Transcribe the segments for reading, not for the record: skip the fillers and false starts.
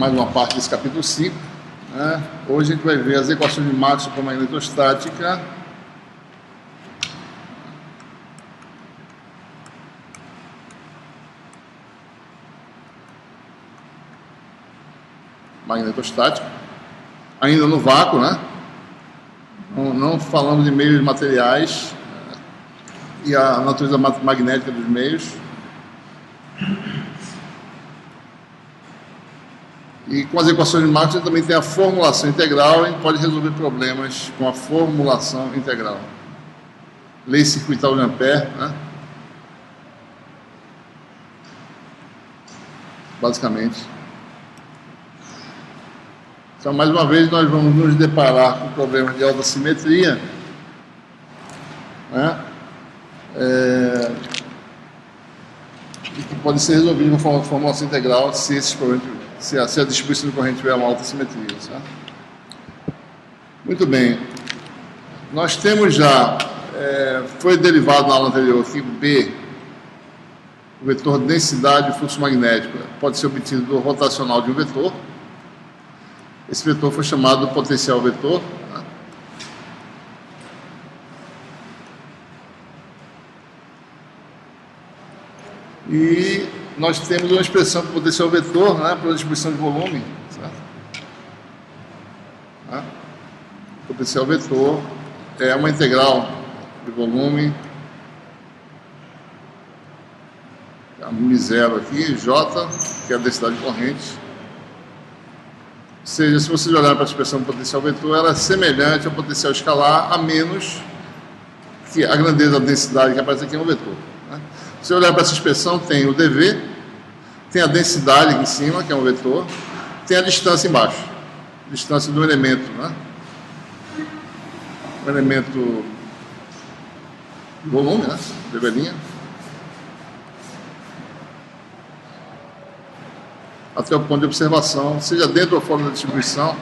mais uma parte desse capítulo 5. Né? Hoje a gente vai ver as equações de Maxwell para magnetostática. Magnetostática, ainda no vácuo, né? Não falando de meios materiais e a natureza magnética dos meios. E com as equações de Maxwell também tem a formulação integral, e a gente pode resolver problemas com a formulação integral. Lei circuital de Ampère, né? Basicamente. Então, mais uma vez, nós vamos nos deparar com problemas de alta simetria, né? E que pode ser resolvido com formulação integral se a distribuição de corrente tiver uma alta simetria. Certo? Muito bem. Nós temos já, foi derivado na aula anterior que B, o vetor densidade de fluxo magnético, pode ser obtido do rotacional de um vetor. Esse vetor foi chamado potencial vetor. Né? E nós temos uma expressão para potencial vetor, né, para a distribuição de volume. Certo? Né? Potencial vetor é uma integral de volume, μ0 aqui, J, que é a densidade de corrente. Ou seja, se vocês olharem para a expressão potencial vetor, ela é semelhante ao potencial escalar, a menos que a grandeza da densidade que aparece aqui é um vetor. Né? Se você olhar para essa expressão, tem o dV, tem a densidade aqui em cima, que é um vetor, tem a distância embaixo, distância do elemento, né? O elemento volume, né? dV', até o ponto de observação, seja dentro ou fora da distribuição.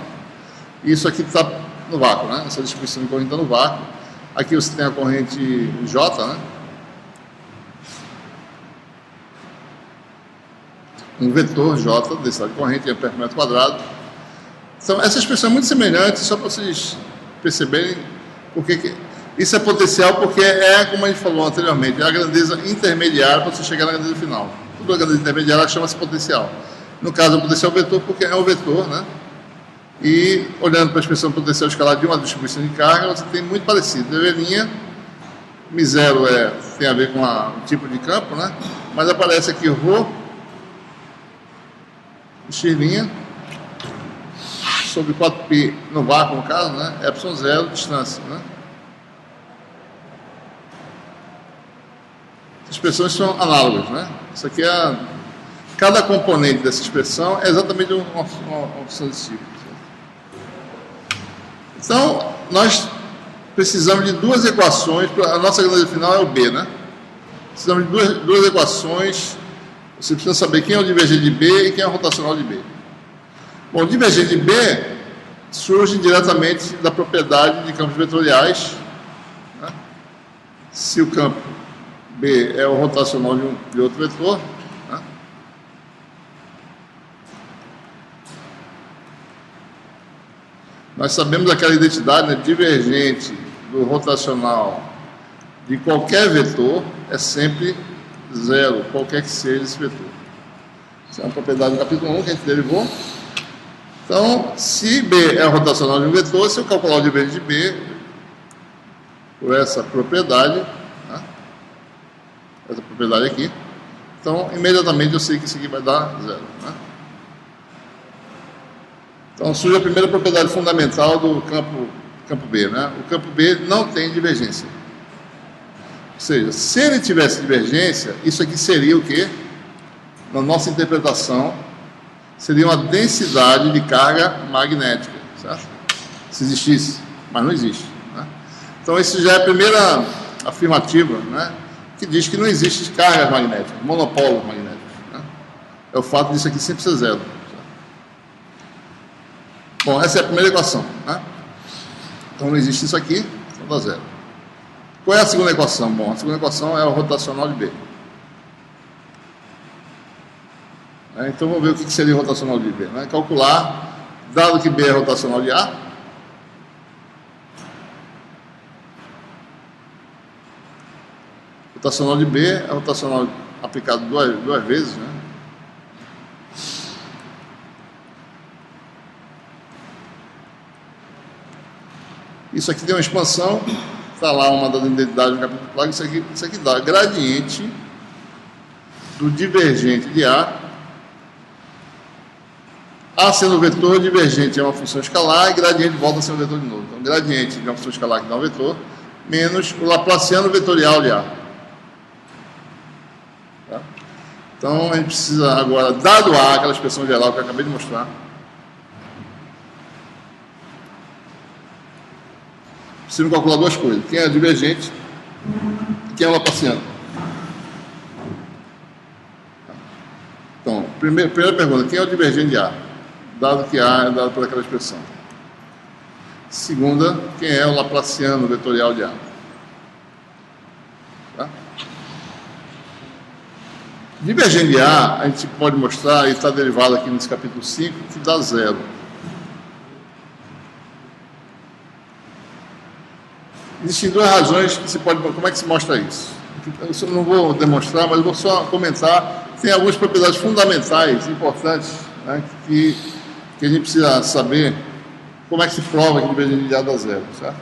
Isso aqui está no vácuo, né? Essa distribuição de corrente está no vácuo. Aqui você tem a corrente J, né? Um vetor J, densidade de corrente, Ampère por metro quadrado. Então, essa expressão é muito semelhante, só para vocês perceberem porque isso é potencial, porque como a gente falou anteriormente, é a grandeza intermediária para você chegar na grandeza final. Toda a grandeza intermediária chama-se potencial. No caso, é o potencial vetor, porque é um vetor, né? E, olhando para a expressão potencial escalar de uma distribuição de carga, você tem muito parecido. dV', μ0 tem a ver com o tipo de campo, né? Mas aparece aqui ρ, x' sobre 4π no vácuo, no caso, né? ε0, distância, né? As expressões são análogas, né? Isso aqui cada componente dessa expressão é exatamente uma função desse tipo. Então, nós precisamos de duas equações, a nossa grandeza final é o B, né? Precisamos de duas equações. Você precisa saber quem é o divergente de B e quem é o rotacional de B. Bom, o divergente de B surge diretamente da propriedade de campos vetoriais. Né? Se o campo B é o rotacional de outro vetor, né? Nós sabemos aquela identidade, né? Divergente do rotacional de qualquer vetor é sempre zero, qualquer que seja esse vetor. Essa é uma propriedade do capítulo 1 que a gente derivou. Então, se B é o rotacional de um vetor, se eu calcular o divergente de B por essa propriedade, né? Essa propriedade aqui, então imediatamente eu sei que isso aqui vai dar zero. Né? Então surge a primeira propriedade fundamental do campo B. Né? O campo B não tem divergência. Ou seja, se ele tivesse divergência, isso aqui seria o quê? Na nossa interpretação, seria uma densidade de carga magnética, certo? Se existisse, mas não existe. Né? Então, isso já é a primeira afirmativa, né? Que diz que não existe cargas magnéticas, monopolos magnéticos. Né? É o fato disso aqui sempre ser zero. Certo? Bom, essa é a primeira equação. Né? Então, não existe isso aqui, então dá zero. Qual é a segunda equação? Bom, a segunda equação é o rotacional de B. Né? Então vamos ver o que seria o rotacional de B. Né? Calcular, dado que B é rotacional de A, rotacional de B é rotacional aplicado duas vezes, né? Isso aqui tem uma expansão, está lá uma das identidades no capítulo plug, isso aqui dá gradiente do divergente de A sendo vetor, divergente é uma função escalar e gradiente volta a ser um vetor de novo. Então, gradiente de uma função escalar que dá um vetor, menos o laplaciano vetorial de A. Tá? Então, a gente precisa agora, dado A, aquela expressão geral que eu acabei de mostrar, preciso calcular duas coisas. Quem é divergente e quem é o laplaciano. Então, primeira pergunta, quem é o divergente de A? Dado que A é dado por aquela expressão. Segunda, quem é o laplaciano vetorial de A? Tá? Divergente de A, a gente pode mostrar, e está derivado aqui nesse capítulo 5, que dá zero. Existem duas razões que se pode. Como é que se mostra isso? Eu não vou demonstrar, mas eu vou só comentar. Tem algumas propriedades fundamentais, importantes, né, que a gente precisa saber como é que se prova que o divergente de A dá zero, certo?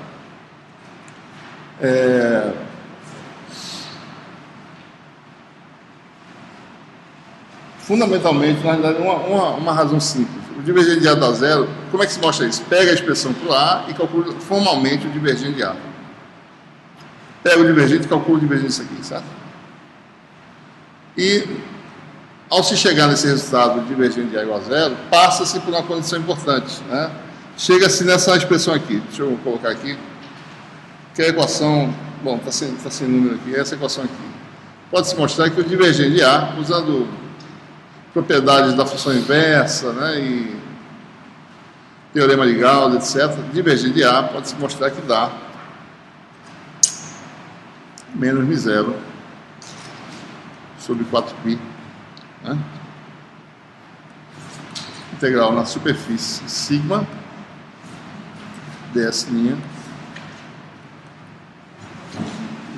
Fundamentalmente, na realidade, uma razão simples. O divergente de A dá zero, como é que se mostra isso? Pega a expressão para o A e calcula formalmente o divergente de A. Pega o divergente e calcula o divergente disso aqui, certo? E, ao se chegar nesse resultado de divergente de A igual a zero, passa-se por uma condição importante, né? Chega-se nessa expressão aqui, deixa eu colocar aqui, que é a equação, bom, está sem número aqui, essa equação aqui. Pode-se mostrar que o divergente de A, usando propriedades da função inversa, né, e teorema de Gauss, etc., divergente de A, pode-se mostrar que dá menos μ0 sobre 4π, né? Integral na superfície sigma ds'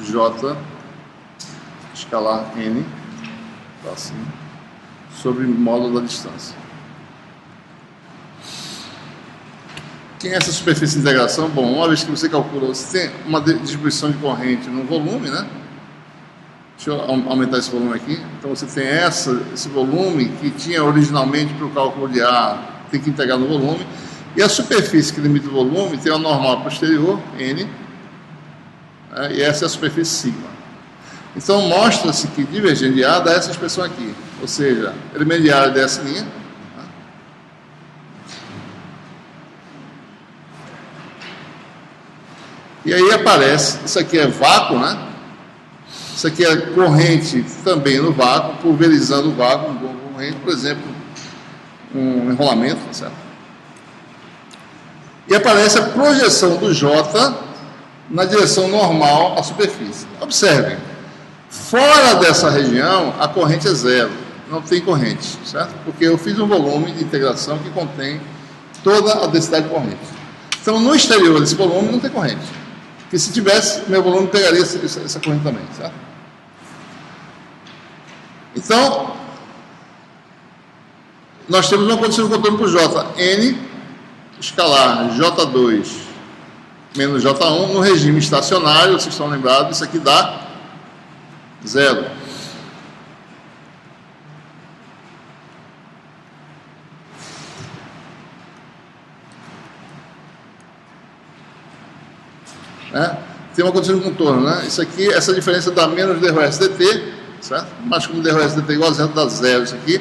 j escalar n, tá assim, sobre módulo da distância. Quem é essa superfície de integração? Bom, uma vez que você calculou, você tem uma distribuição de corrente no volume, né? Deixa eu aumentar esse volume aqui. Então você tem esse volume que tinha originalmente para o cálculo de A, tem que integrar no volume. E a superfície que limita o volume tem uma normal posterior, N, né? E essa é a superfície sigma. Então mostra-se que divergente de A dá essa expressão aqui, ou seja, elemento de área dessa linha. E aí aparece, isso aqui é vácuo, né? Isso aqui é corrente também no vácuo, pulverizando o vácuo, corrente, por exemplo, um enrolamento, certo? E aparece a projeção do J na direção normal à superfície. Observem, fora dessa região, a corrente é zero, não tem corrente, certo? Porque eu fiz um volume de integração que contém toda a densidade de corrente. Então, no exterior desse volume não tem corrente. Porque se tivesse, meu volume pegaria essa corrente também, certo? Então, nós temos uma condição de contorno para o J, N escalar J2 menos J1 no regime estacionário, vocês estão lembrados, isso aqui dá zero. Né? Tem uma condição de contorno, né? Isso aqui, essa diferença dá menos d rho dt, certo? Mas como d rho dt igual a zero, dá zero isso aqui.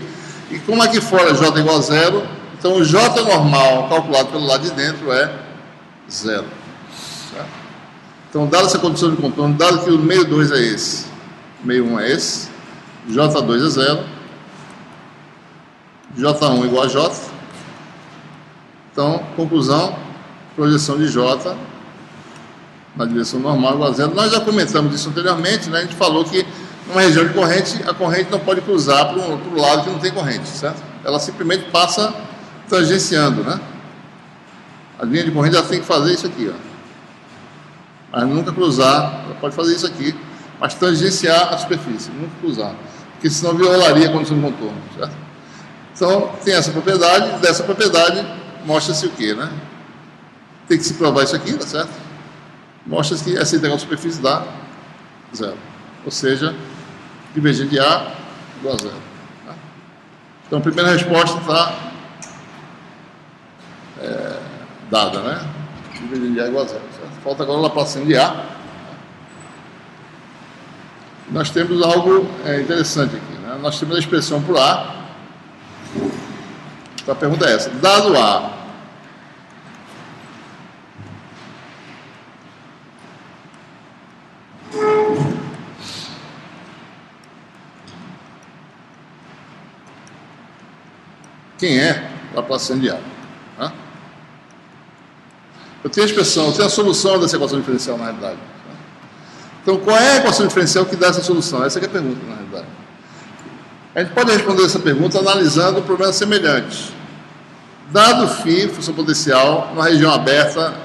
E como aqui fora j igual a zero, então o j normal calculado pelo lado de dentro é zero. Certo? Então, dada essa condição de contorno, dado que o meio 2 é esse, meio 1 é esse, j2 é zero, j1 igual a j. Então, conclusão, projeção de j na direção normal igual a zero. Nós já comentamos isso anteriormente, né? A gente falou que numa região de corrente, a corrente não pode cruzar para um outro lado que não tem corrente, certo? Ela simplesmente passa tangenciando, né? A linha de corrente ela tem que fazer isso aqui, ó. Mas nunca cruzar, ela pode fazer isso aqui, mas tangenciar a superfície, nunca cruzar, porque senão violaria a condição de contorno, certo? Então, tem essa propriedade, dessa propriedade mostra-se o quê, né? Tem que se provar isso aqui, tá certo? Mostra-se que essa integral de superfície dá zero, ou seja, divergente de A igual a zero. Tá? Então, a primeira resposta está dada, né? Divergente de A igual a zero, certo? Falta agora o Laplaciano de A. Nós temos algo interessante aqui, né? Nós temos a expressão por A. Então, a pergunta é essa: dado A, quem é Laplaciano de A? Tá? Eu tenho a expressão, eu tenho a solução dessa equação diferencial na realidade. Tá? Então, qual é a equação diferencial que dá essa solução? Essa é a pergunta, na realidade. A gente pode responder essa pergunta analisando problemas semelhantes. Dado φ, função potencial, numa região aberta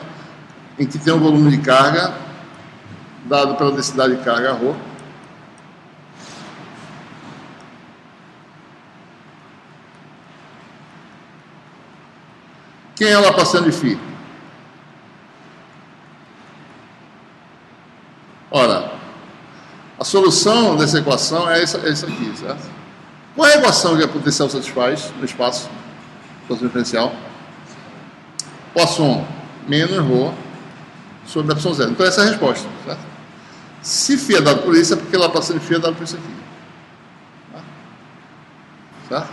em que tem um volume de carga, dado pela densidade de carga ρ, quem é o Laplaciano de φ? Ora, a solução dessa equação é essa aqui, certo? Qual é a equação que a potencial satisfaz no espaço? Equação diferencial. Poisson menos ρ sobre ε0. Então essa é a resposta, certo? Se φ é dado por isso, é porque Laplaciano de φ é dado por isso aqui. Certo?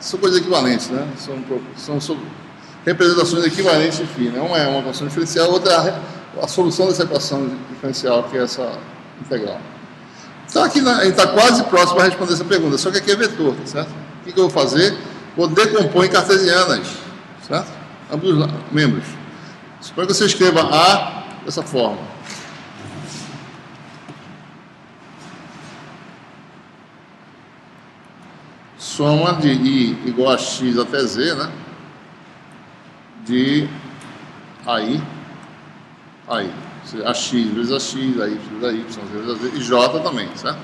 São coisas equivalentes, né? São representações equivalentes de φ, né? Uma é uma equação diferencial, outra é a solução dessa equação diferencial, que é essa integral. Então aqui a gente está quase próximo a responder essa pergunta, só que aqui é vetor, certo? O que eu vou fazer? Vou decompor em cartesianas, certo? Ambos os membros. Suponho que você escreva A dessa forma. Soma de I igual a X até Z, né? De AI. AX vezes AX, AY vezes AY, Z vezes AZ, e J também, certo?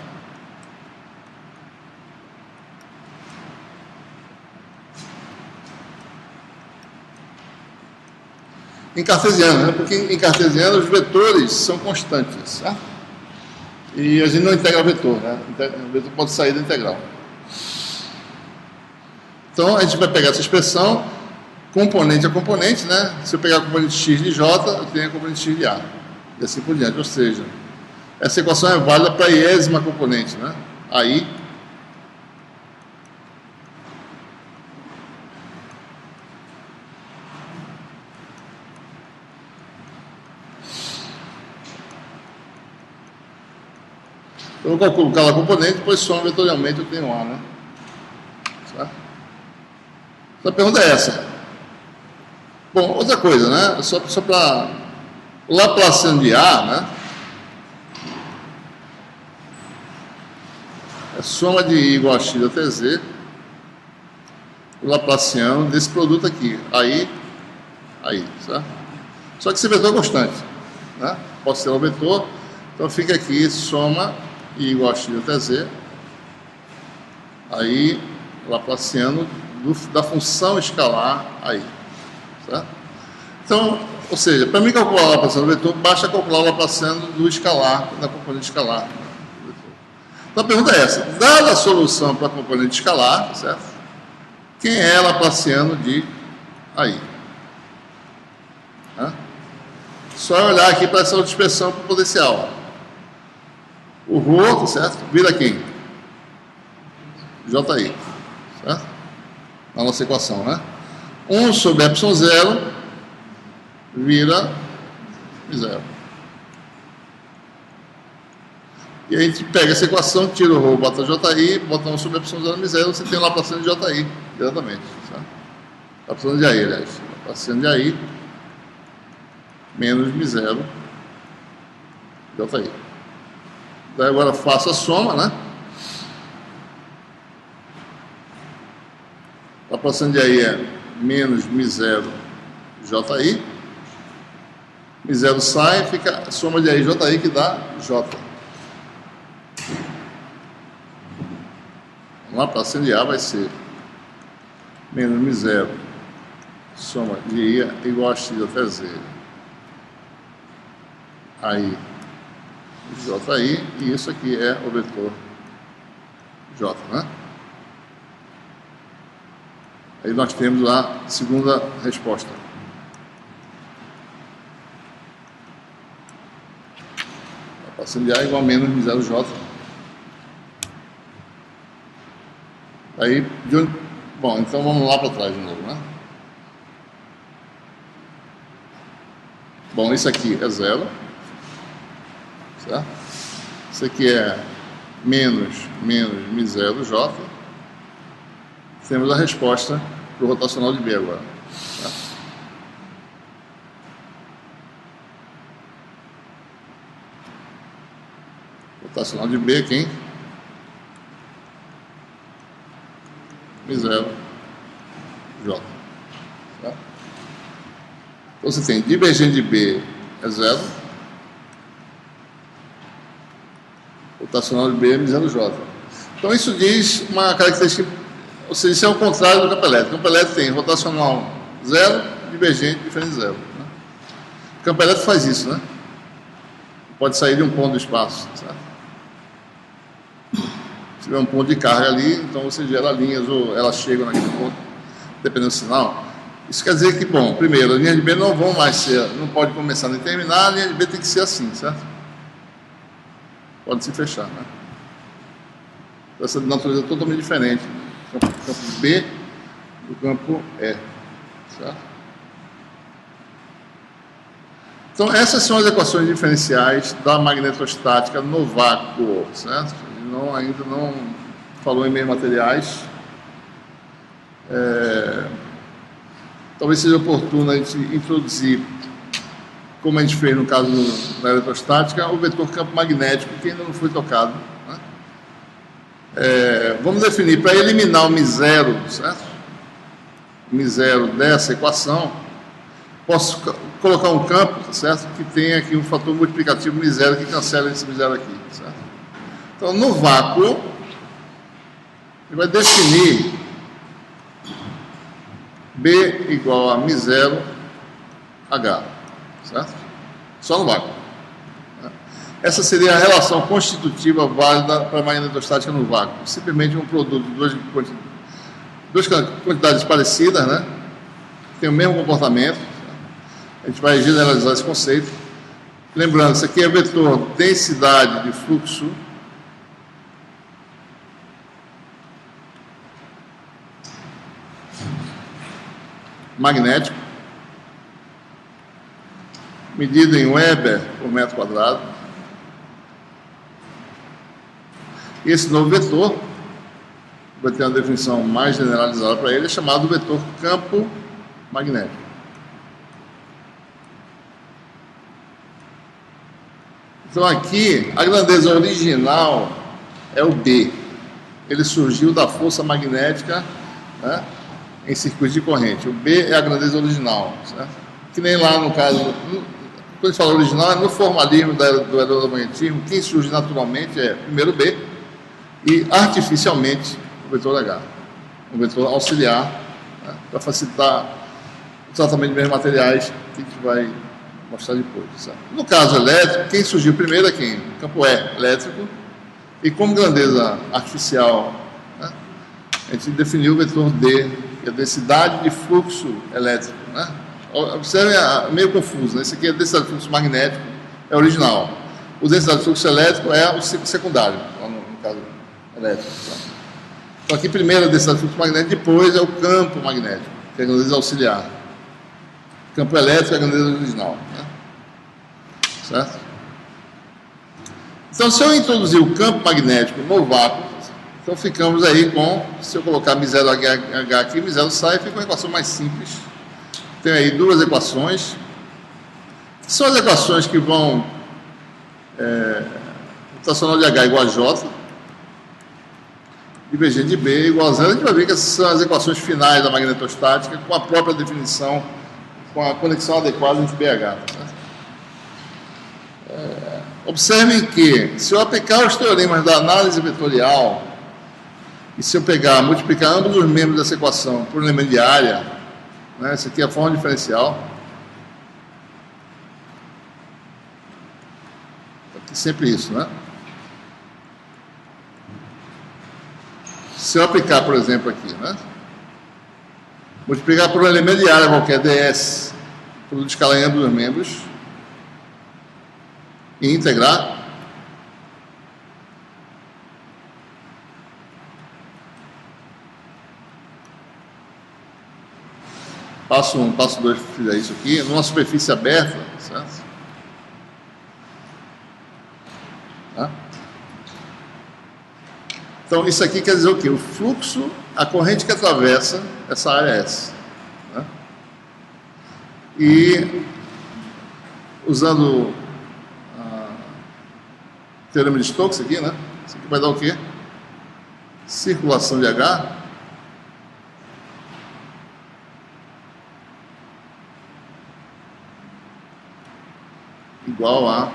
Em cartesiano, né? Porque em cartesiano os vetores são constantes, certo? E a gente não integra o vetor, né? O vetor pode sair da integral. Então a gente vai pegar essa expressão componente a componente, né? Se eu pegar a componente x de j, eu tenho a componente x de a. E assim por diante. Ou seja, essa equação é válida para a iésima componente, né? Aí, eu vou calcular cada componente, depois soma vetorialmente, eu tenho A, né? Certo? Então a pergunta é essa. Bom, outra coisa, né? Só para o Laplaciano de A, né? É soma de I igual a X até Z, o Laplaciano desse produto aqui. Aí, certo? Só que esse vetor é constante, né? Pode ser um vetor, então fica aqui soma I igual a X até Z, aí Laplaciano da função escalar aí, certo? Então, ou seja, para mim calcular o Laplaciano do vetor, basta calcular o Laplaciano do escalar, da componente escalar. Então a pergunta é essa: dada a solução para a componente escalar, certo? Quem é Laplaciano de aí? Só olhar aqui para essa outra expressão potencial. O ρ, certo? Vira quem? JI, certo? Na nossa equação, né? 1 sobre ε0 vira 0. E aí a gente pega essa equação, tira o ρ, bota JI, bota 1 sobre ε0 μ0, você tem o Laplaciano de JI diretamente, certo? Laplaciano de AI, aliás. Laplaciano de AI menos μ0 JI. Daí agora faço a soma, né? A proporção de aí é menos μ0 JI. μ0 sai, fica a soma de aí JI que dá J. Vamos lá, a proporção de A vai ser menos μ0 soma de I igual a x até z. Aí JI, e isso aqui é o vetor J, né? Aí nós temos a segunda resposta. A proporção de A igual a menos μ0J. Aí, bom, então vamos lá para trás de novo, né? Bom, isso aqui é zero, certo? Isso aqui é menos μ0J. Temos a resposta para o rotacional de B agora. Tá? Rotacional de B, quem? μ0J. Tá? Então você tem divergente de B é zero. Rotacional de B é μ0J. Então isso diz uma característica. Ou seja, isso é o contrário do campo elétrico. O campo elétrico tem rotacional zero, divergente, diferente zero. Né? O campo elétrico faz isso, né? Pode sair de um ponto do espaço. Certo? Se tiver um ponto de carga ali, então você gera linhas ou elas chegam naquele ponto, dependendo do sinal. Isso quer dizer que, bom, primeiro, as linhas de B não vão mais ser, não pode começar nem terminar, a linha de B tem que ser assim, certo? Pode se fechar, né? Essa natureza é totalmente diferente. O campo B do campo E, certo? Então, essas são as equações diferenciais da magnetostática no vácuo, certo? Ainda não falou em meios materiais. Talvez seja oportuno a gente introduzir, como a gente fez no caso da eletrostática, o vetor campo magnético, que ainda não foi tocado. Vamos definir, para eliminar o μ0, certo? μ0 dessa equação, posso colocar um campo, certo? Que tem aqui um fator multiplicativo μ0 que cancela esse μ0 aqui, certo? Então, no vácuo, ele vai definir B igual a μ0H, certo? Só no vácuo. Essa seria a relação constitutiva válida para a magnetostática no vácuo. Simplesmente um produto de duas quantidades parecidas, né? Tem o mesmo comportamento. A gente vai generalizar esse conceito. Lembrando, isso aqui é vetor densidade de fluxo magnético, medido em Weber por metro quadrado. E esse novo vetor vai ter uma definição mais generalizada para ele, é chamado vetor campo magnético. Então aqui, a grandeza original é o B. Ele surgiu da força magnética, né, em circuito de corrente. O B é a grandeza original, certo? Que nem lá no caso, quando a gente fala original, é no formalismo do eletromagnetismo, quem surge naturalmente é primeiro B e artificialmente o vetor H, um vetor auxiliar, né, para facilitar o tratamento de bens materiais, que a gente vai mostrar depois. Certo? No caso elétrico, quem surgiu primeiro é quem? O campo E, elétrico, e como grandeza artificial, né, a gente definiu o vetor D, que é a densidade de fluxo elétrico. Né? Observe, é meio confuso, né? Esse aqui é a densidade de fluxo magnético, é original. O densidade de fluxo elétrico é o ciclo secundário, no caso elétrico. Tá? Então aqui primeiro a densidade de fluxo magnético, depois é o campo magnético, que é a grandeza auxiliar. O campo elétrico é a grandeza original. Né? Certo? Então, se eu introduzir o campo magnético no vácuo, então ficamos aí com, se eu colocar μ0H aqui, μ0 sai, fica uma equação mais simples. Tem aí duas equações, que são as equações que vão rotacional de H igual a J, divergente de B igual a zero. A gente vai ver que essas são as equações finais da magnetostática, com a própria definição, com a conexão adequada entre BH. Observem que, se eu aplicar os teoremas da análise vetorial, e se eu multiplicar ambos os membros dessa equação por um elemento de área, né, essa aqui é a forma diferencial, aqui sempre isso, né? Se eu aplicar, por exemplo, aqui, né? Multiplicar por um elemento de área qualquer, ds, produto escalar em ambos os membros, e integrar, passo 1, passo 2, fizer isso aqui, numa superfície aberta, certo? Tá? Então, isso aqui quer dizer o quê? O fluxo, a corrente que atravessa essa área S. Né? E, usando o teorema de Stokes aqui, né? Isso aqui vai dar o quê? Circulação de H igual a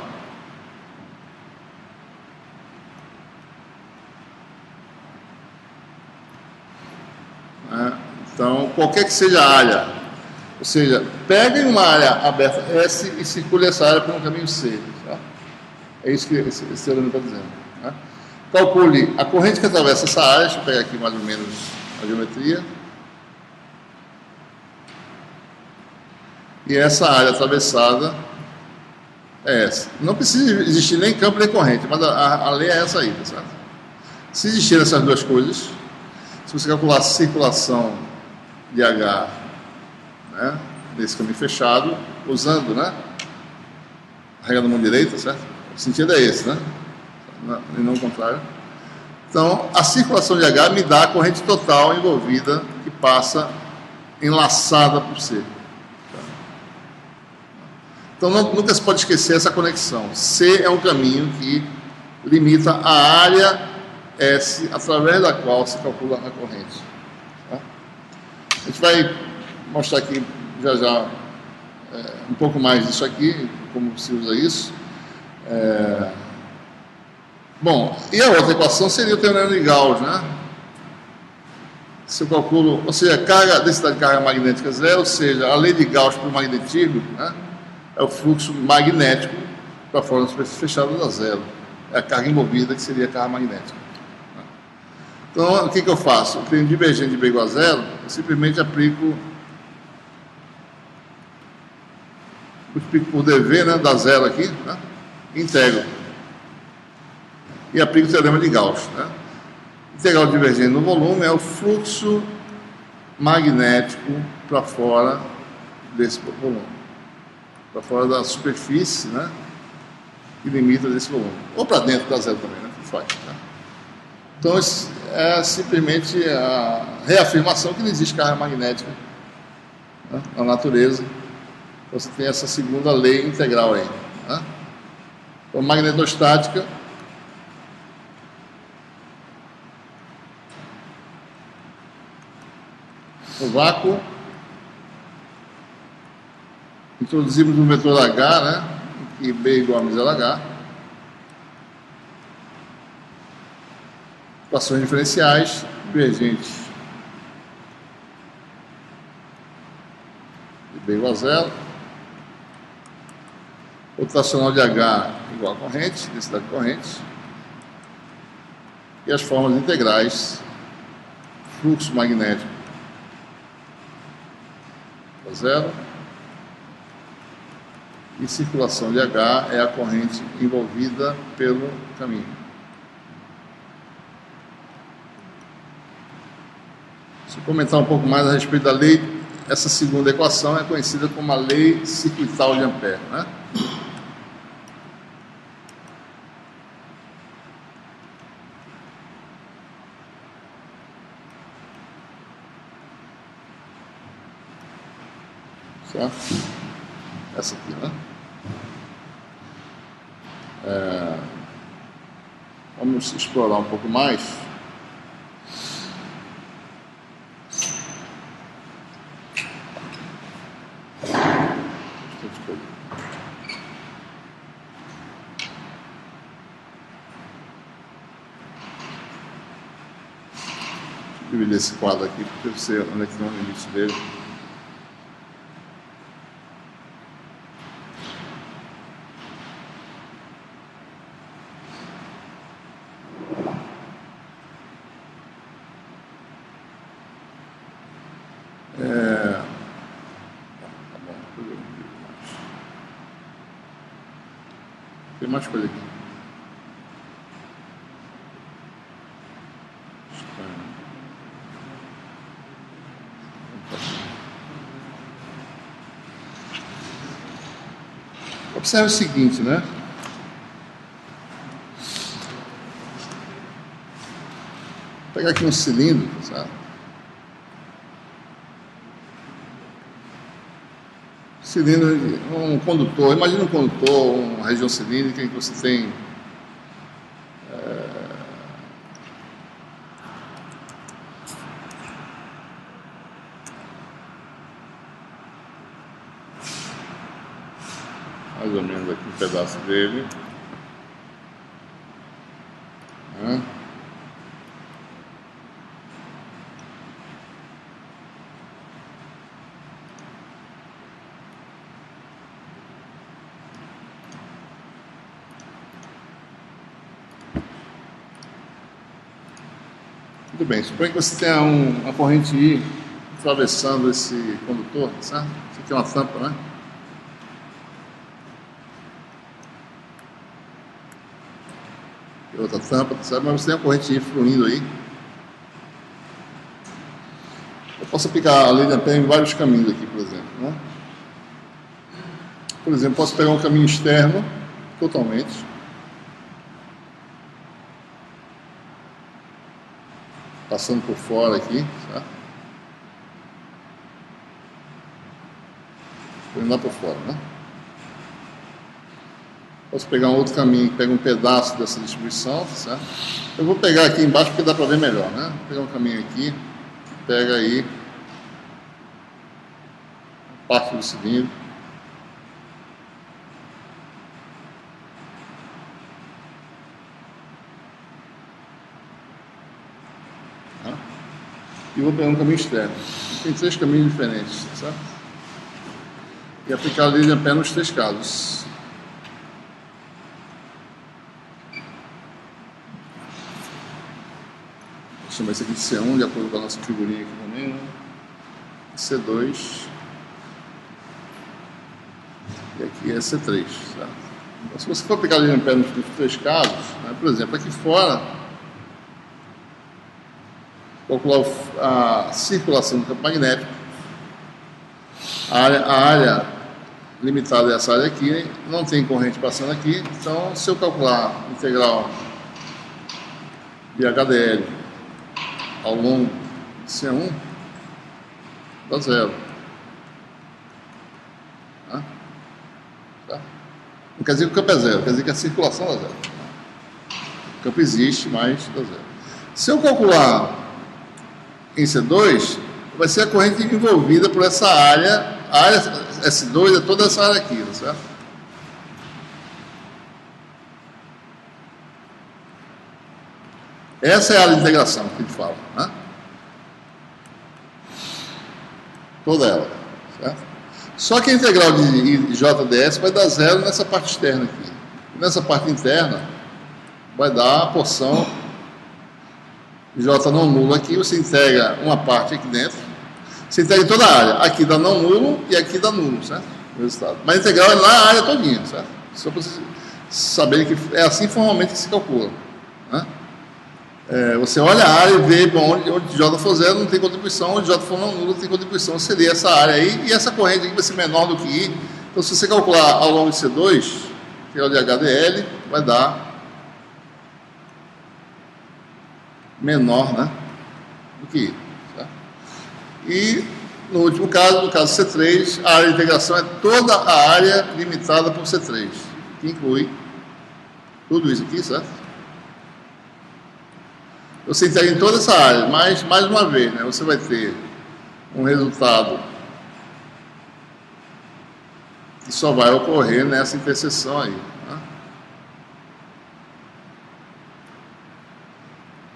então, qualquer que seja a área, ou seja, peguem uma área aberta S e circule essa área por um caminho C. Tá? É isso que esse teorema está dizendo. Né? Calcule a corrente que atravessa essa área, deixa eu pegar aqui mais ou menos a geometria. E essa área atravessada é essa. Não precisa existir nem campo nem corrente, mas a lei é essa aí, tá certo? Se existirem essas duas coisas, se você calcular a circulação de H, né, nesse caminho fechado, usando, né, a regra da mão direita, certo? O sentido é esse, né? E não o contrário. Então, a circulação de H me dá a corrente total envolvida que passa enlaçada por C. Então, nunca se pode esquecer essa conexão. C é um caminho que limita a área S, através da qual se calcula a corrente. Tá? A gente vai mostrar aqui já um pouco mais disso aqui, como se usa isso. Bom, e a outra equação seria o teorema de Gauss, né? Se eu calculo, ou seja, densidade de carga magnética zero, ou seja, a lei de Gauss para o magnetismo, né? É o fluxo magnético para fora da superfície fechada da zero. É a carga envolvida, que seria a carga magnética. Então, o que eu faço? Eu tenho divergente de B igual a zero, eu simplesmente aplico, multiplico por dV, né, da zero aqui, né, integro. E aplico o teorema de Gauss. Né? Integral divergente no volume é o fluxo magnético para fora desse volume. Para fora da superfície, né, que limita desse volume. Ou para dentro da zero também, né, que faz. Né? Então, é simplesmente a reafirmação que não existe carga magnética, né, na natureza. Você tem essa segunda lei integral aí. Né? Então, magnetostática no vácuo, introduzimos o vetor H, né, e B igual a μ H, equações diferenciais, divergentes de B igual a zero, rotacional de H igual a corrente, densidade de corrente, e as formas integrais, fluxo magnético a zero, e circulação de H é a corrente envolvida pelo caminho. Se eu comentar um pouco mais a respeito da lei, essa segunda equação é conhecida como a lei circuital de Ampère, né? Certo? Essa aqui, né? Vamos explorar um pouco mais. Dividir esse quadro aqui para eu sei onde é que está o limite dele. Tá bom, tem mais coisa aqui. Observe o seguinte, né? Vou pegar aqui um cilindro, sabe? Cilindro, um condutor, imagina um condutor, uma região cilíndrica em que você tem mais ou menos aqui um pedaço dele. Muito bem, suponha que você tenha uma corrente I atravessando esse condutor, certo? Isso aqui é uma tampa, né? E outra tampa, certo? Mas você tem uma corrente I fluindo aí. Eu posso aplicar a lei de Ampère em vários caminhos aqui, por exemplo, né? Por exemplo, posso pegar um caminho externo, totalmente. Passando por fora aqui, certo? Indo lá por fora, né? Posso pegar um outro caminho, pega um pedaço dessa distribuição, certo? Eu vou pegar aqui embaixo porque dá para ver melhor, né? Vou pegar um caminho aqui, que pega aí parte do cilindro. E vou pegar um caminho externo. Tem 3 caminhos diferentes, certo? E aplicar a lei de Ampère nos 3 casos. Vou chamar esse aqui de C1, de acordo com a nossa figurinha aqui também, né? C2. E aqui é C3, certo? Então, se você for aplicar a lei de Ampère nos 3 casos, né, por exemplo, aqui fora, calcular a circulação do campo magnético. A área limitada é essa área aqui, não tem corrente passando aqui, então se eu calcular a integral de HDL ao longo de C1, dá zero. Tá? Não quer dizer que o campo é zero, quer dizer que a circulação dá zero. O campo existe, mas dá zero. Se eu calcular em C2, vai ser a corrente envolvida por essa área. A área S2 é toda essa área aqui, certo? Essa é a área de integração que a gente fala, né? Toda ela, certo? Só que a integral de JDS vai dar zero nessa parte externa aqui. Nessa parte interna, vai dar a porção J não nulo aqui, você integra uma parte aqui dentro, você integra toda a área, aqui dá não nulo e aqui dá nulo, certo? O resultado. Mas a integral é na área todinha, certo? Só para vocês saberem que é assim formalmente que se calcula, né? Você olha a área e vê, bom, onde J for zero não tem contribuição, onde J for não nulo tem contribuição, seria essa área aí, e essa corrente aqui vai ser menor do que I. Então se você calcular ao longo de C2, que é o de HDL, vai dar menor, né, do que I. Tá? E no último caso, no caso C3, a área de integração é toda a área limitada por C3, que inclui tudo isso aqui, certo? você integra em toda essa área, mas, mais uma vez, né, você vai ter um resultado que só vai ocorrer nessa interseção aí. Né?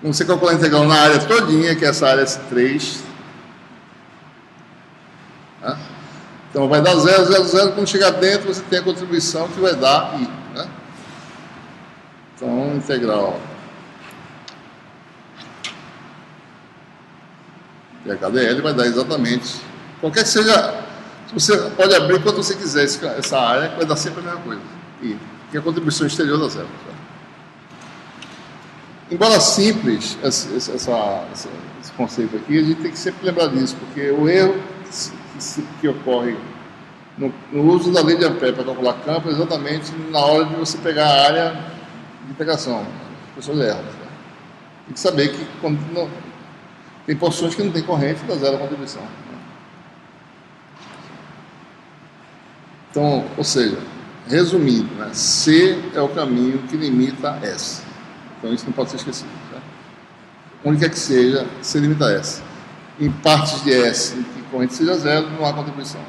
Quando você calcular a integral na área todinha, que é essa área S3, né? Então vai dar 0, 0, 0, quando chegar dentro você tem a contribuição que vai dar I. Né? Então, integral de HDL vai dar exatamente, qualquer que seja, você pode abrir quanto você quiser essa área, vai dar sempre a mesma coisa. I, que a contribuição exterior dá 0. Tá? Embora simples esse conceito aqui, a gente tem que sempre lembrar disso, porque o erro que ocorre no uso da lei de Ampère para calcular campo é exatamente na hora de você pegar a área de integração. As pessoas erram. Tá? Tem que saber que tem porções que não tem corrente e dá 0 a contribuição. Então, ou seja, resumindo, né, C é o caminho que limita S. Então isso não pode ser esquecido. Tá? Onde quer que seja, C limita S. Em partes de S em que corrente seja 0, não há contribuição.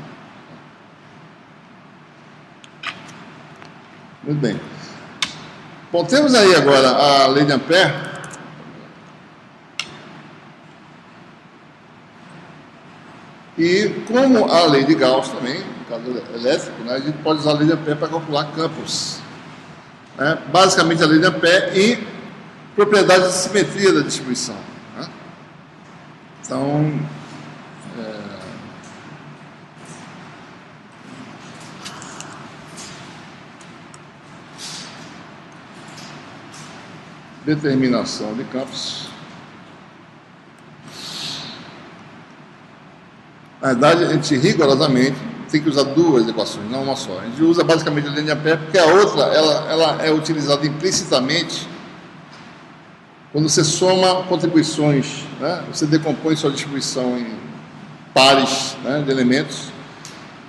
Muito bem. Bom, temos aí agora a lei de Ampère. E como a lei de Gauss também, no caso elétrico, né, a gente pode usar a lei de Ampère para calcular campos. Né? Basicamente a lei de Ampère e propriedades de simetria da distribuição. Né? Então, determinação de campos. Na verdade, a gente rigorosamente tem que usar duas equações, não uma só. A gente usa basicamente a lei de Ampère porque a outra ela é utilizada implicitamente quando você soma contribuições, né? Você decompõe sua distribuição em pares, né, de elementos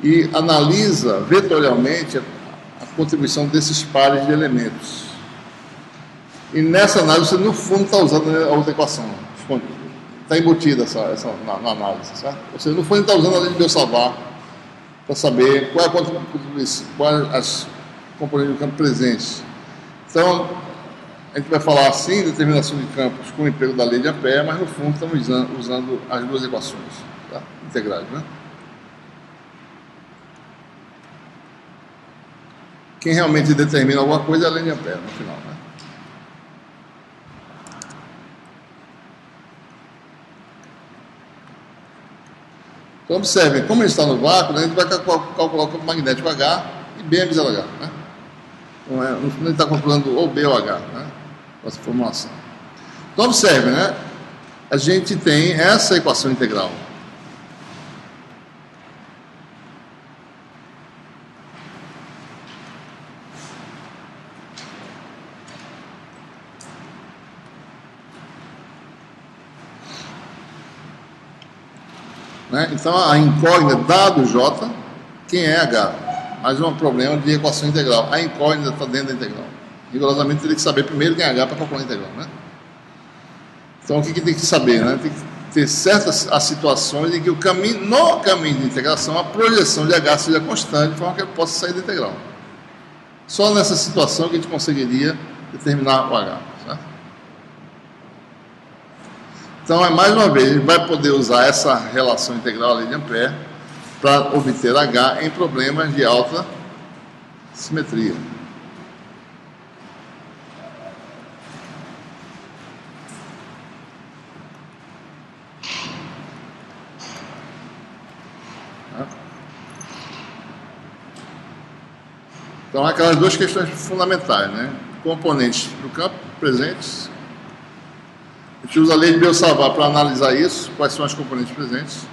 e analisa vetorialmente a contribuição desses pares de elementos. E nessa análise você no fundo está usando a outra equação. Está embutida na análise, certo? Ou seja, no fundo está usando a lei de Biot-Savart para saber qual é a contribuição, quais as componentes do campo presentes. Então, a gente vai falar assim, determinação de campos com o emprego da lei de Ampère, mas no fundo estamos usando as duas equações, tá? Integrais, né? Quem realmente determina alguma coisa é a lei de Ampère, no final, né? Então, observem, como ele está no vácuo, né, a gente vai calcular o campo magnético H e B é vezes H. Né? Então, no fundo, ele está calculando ou B ou H, né, com essa formulação. Então, observem, né, a gente tem essa equação integral. Né? Então, a incógnita, dado J, quem é H? Mais um problema de equação integral. A incógnita está dentro da integral. Rigorosamente, teria que saber primeiro quem é H para calcular a integral. Né? Então, o que tem que saber? Né? Tem que ter certas as situações em que no caminho de integração, a projeção de H seja constante, de forma que ele possa sair da integral. Só nessa situação que a gente conseguiria determinar o H. Certo? Então, mais uma vez, a gente vai poder usar essa relação integral, a lei de Ampère, para obter H em problemas de alta simetria. Então, aquelas duas questões fundamentais, né? Componentes do campo presentes. A gente usa a lei de Biot-Savart para analisar isso, quais são as componentes presentes.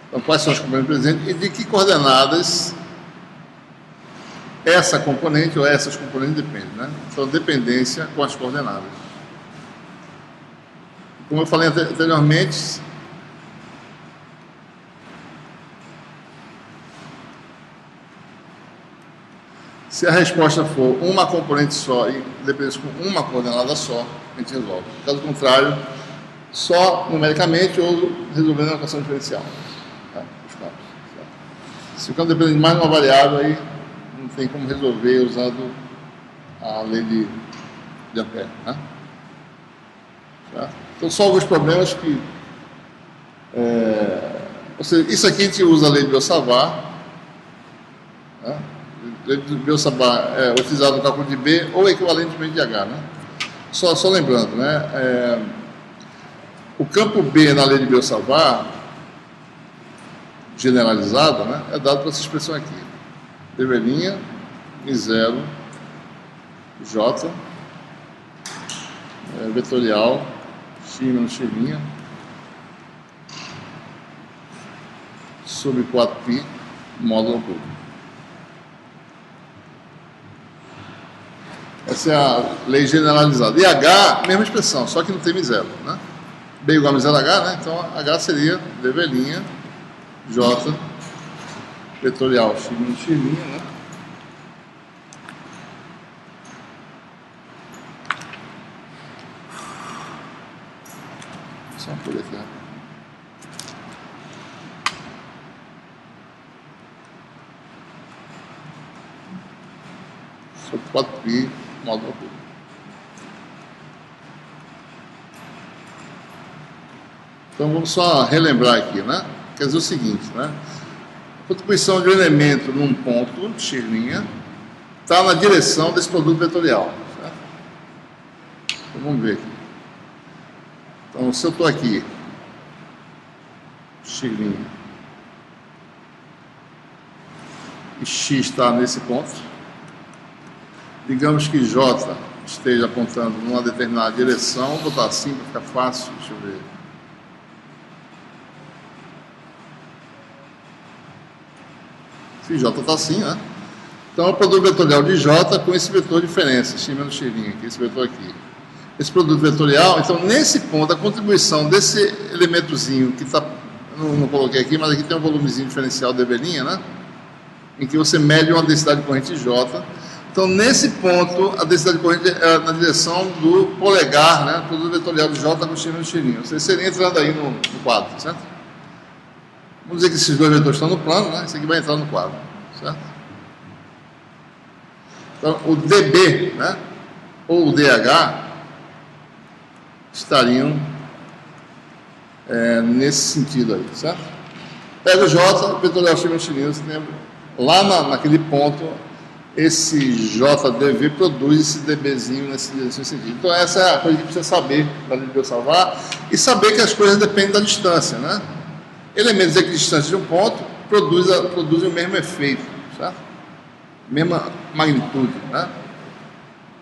Então, quais são as componentes presentes e de que coordenadas essa componente ou essas componentes dependem, né? Então, dependência com as coordenadas. Como eu falei anteriormente, Se a resposta for uma componente só e dependesse com uma coordenada só, a gente resolve. Caso contrário, só numericamente ou resolvendo a equação diferencial. Tá? Os campos. Certo? Se o campo depende de mais de uma variável, aí não tem como resolver usando a lei de Ampère. Né? Certo? Então, só alguns problemas que... ou seja, isso aqui a gente usa a lei de Biot-Savart. Né? A lei de Biot-Savart é utilizada no cálculo de B ou equivalentemente de H. Né? Só lembrando, né? O campo B na lei de Biot-Savart, generalizada, né? É dado por essa expressão aqui. dV' I0 J vetorial x menos x' sobre 4π módulo cubo. Essa é a lei generalizada. E H, mesma expressão, só que não tem M0, né? B igual a M0H, né? Então H seria dV' J vetorial x menos x', né? Só por aqui, né? Sobre 4π módulo cubo. Então vamos só relembrar aqui, né? Quer dizer o seguinte, né? A contribuição de um elemento num ponto, x', está na direção desse produto vetorial. Certo? Então vamos ver aqui. Então, se eu estou aqui, x' e x está nesse ponto, digamos que J esteja apontando numa determinada direção, vou botar assim para ficar fácil, deixa eu ver. Se J está assim, né? Então, é o produto vetorial de J com esse vetor de diferença, x menos x', que é esse vetor aqui. Esse produto vetorial, então, nesse ponto, a contribuição desse elementozinho, que está, não coloquei aqui, mas aqui tem um volumezinho diferencial dV', né? Em que você mede uma densidade de corrente J. Então, nesse ponto, a densidade de corrente é na direção do polegar, né? O produto vetorial de J com x menos x'. Você seria entrando aí no quadro, certo? Vamos dizer que esses dois vetores estão no plano, né? Esse aqui vai entrar no quadro, certo? Então, o dB, né? Ou o DH estariam nesse sentido aí, certo? Pega o J, vetorial x menos x', lá naquele ponto, esse JDV produz esse dBzinho nesse sentido. Então, essa é a coisa que precisa saber para a Biot-Savart e saber que as coisas dependem da distância, né? Elementos equidistantes de um ponto produzem o mesmo efeito, certo? Mesma magnitude, né?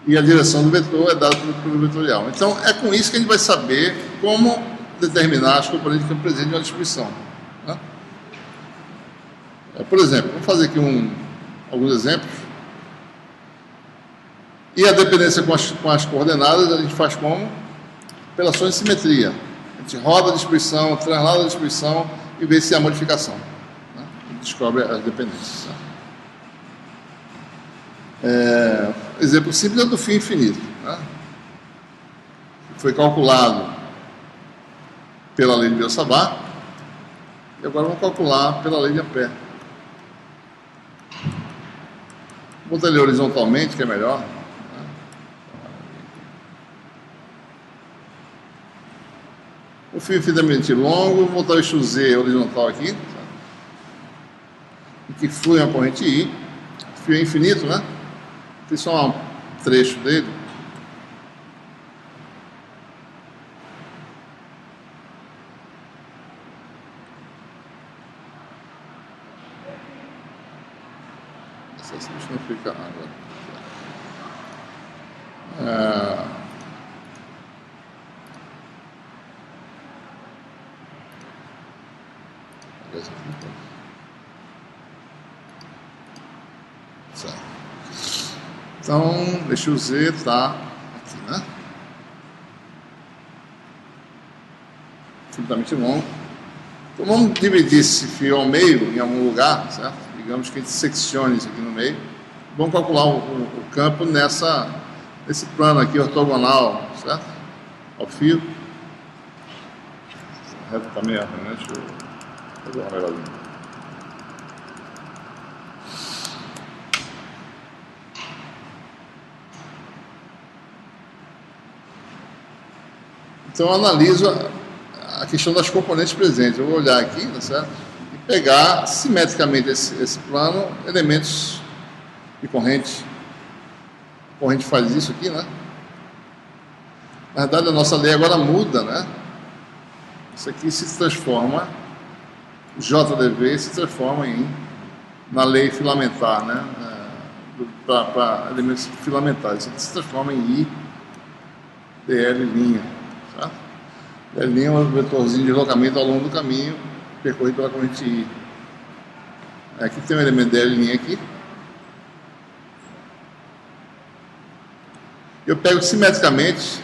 E a direção do vetor é dada pelo vetorial. Então, é com isso que a gente vai saber como determinar as componentes de campo presente de uma distribuição. Né? Por exemplo, vamos fazer aqui alguns exemplos. E a dependência com as coordenadas a gente faz como? Pela sua simetria. A gente roda a distribuição, translada a distribuição e vê se há modificação. Né? E descobre as dependências. Né? Exemplo simples é do fio infinito. Né? Foi calculado pela lei de Biot-Savart e agora vamos calcular pela lei de Ampère. Vou botar ele horizontalmente, que é melhor. Né? O fio infinitamente longo, vou botar o eixo Z horizontal aqui, tá? Que flui uma corrente I. O fio é infinito, né? Tem só um trecho dele. Deixa eu ficar agora. Então, deixa eu Z tá aqui, né? Infinitamente longo. Então, vamos dividir esse fio ao meio, em algum lugar, certo? Digamos que a gente seccione isso aqui no meio, vamos calcular o campo nesse plano aqui ortogonal, certo? Ao fio. A reta está meio errada, né? Deixa eu fazer uma melhorzinha. Então eu analiso a questão das componentes presentes. Eu vou olhar aqui, tá certo? E pegar simetricamente esse plano, elementos de corrente. A corrente faz isso aqui, né? Na verdade, a nossa lei agora muda, né? Isso aqui se transforma, JDV se transforma na lei filamentar, né? Para elementos filamentares. Isso aqui se transforma em IDL'. Tá? DL' é um vetorzinho de deslocamento ao longo do caminho percorrido pela corrente I. Aqui tem um elemento DL' aqui. Eu pego simetricamente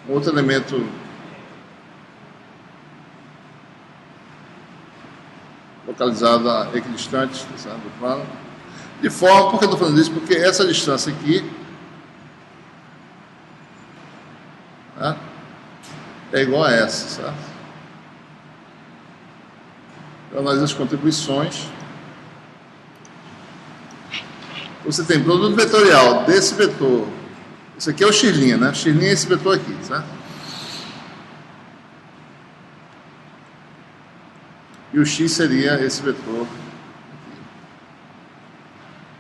outro elemento localizado equidistante do plano. De forma, por que eu estou falando isso? Porque essa distância aqui é igual a essa, certo? Eu analiso as contribuições. Você tem produto vetorial desse vetor. Isso aqui é o x', né? X' é esse vetor aqui, certo? E o x seria esse vetor aqui.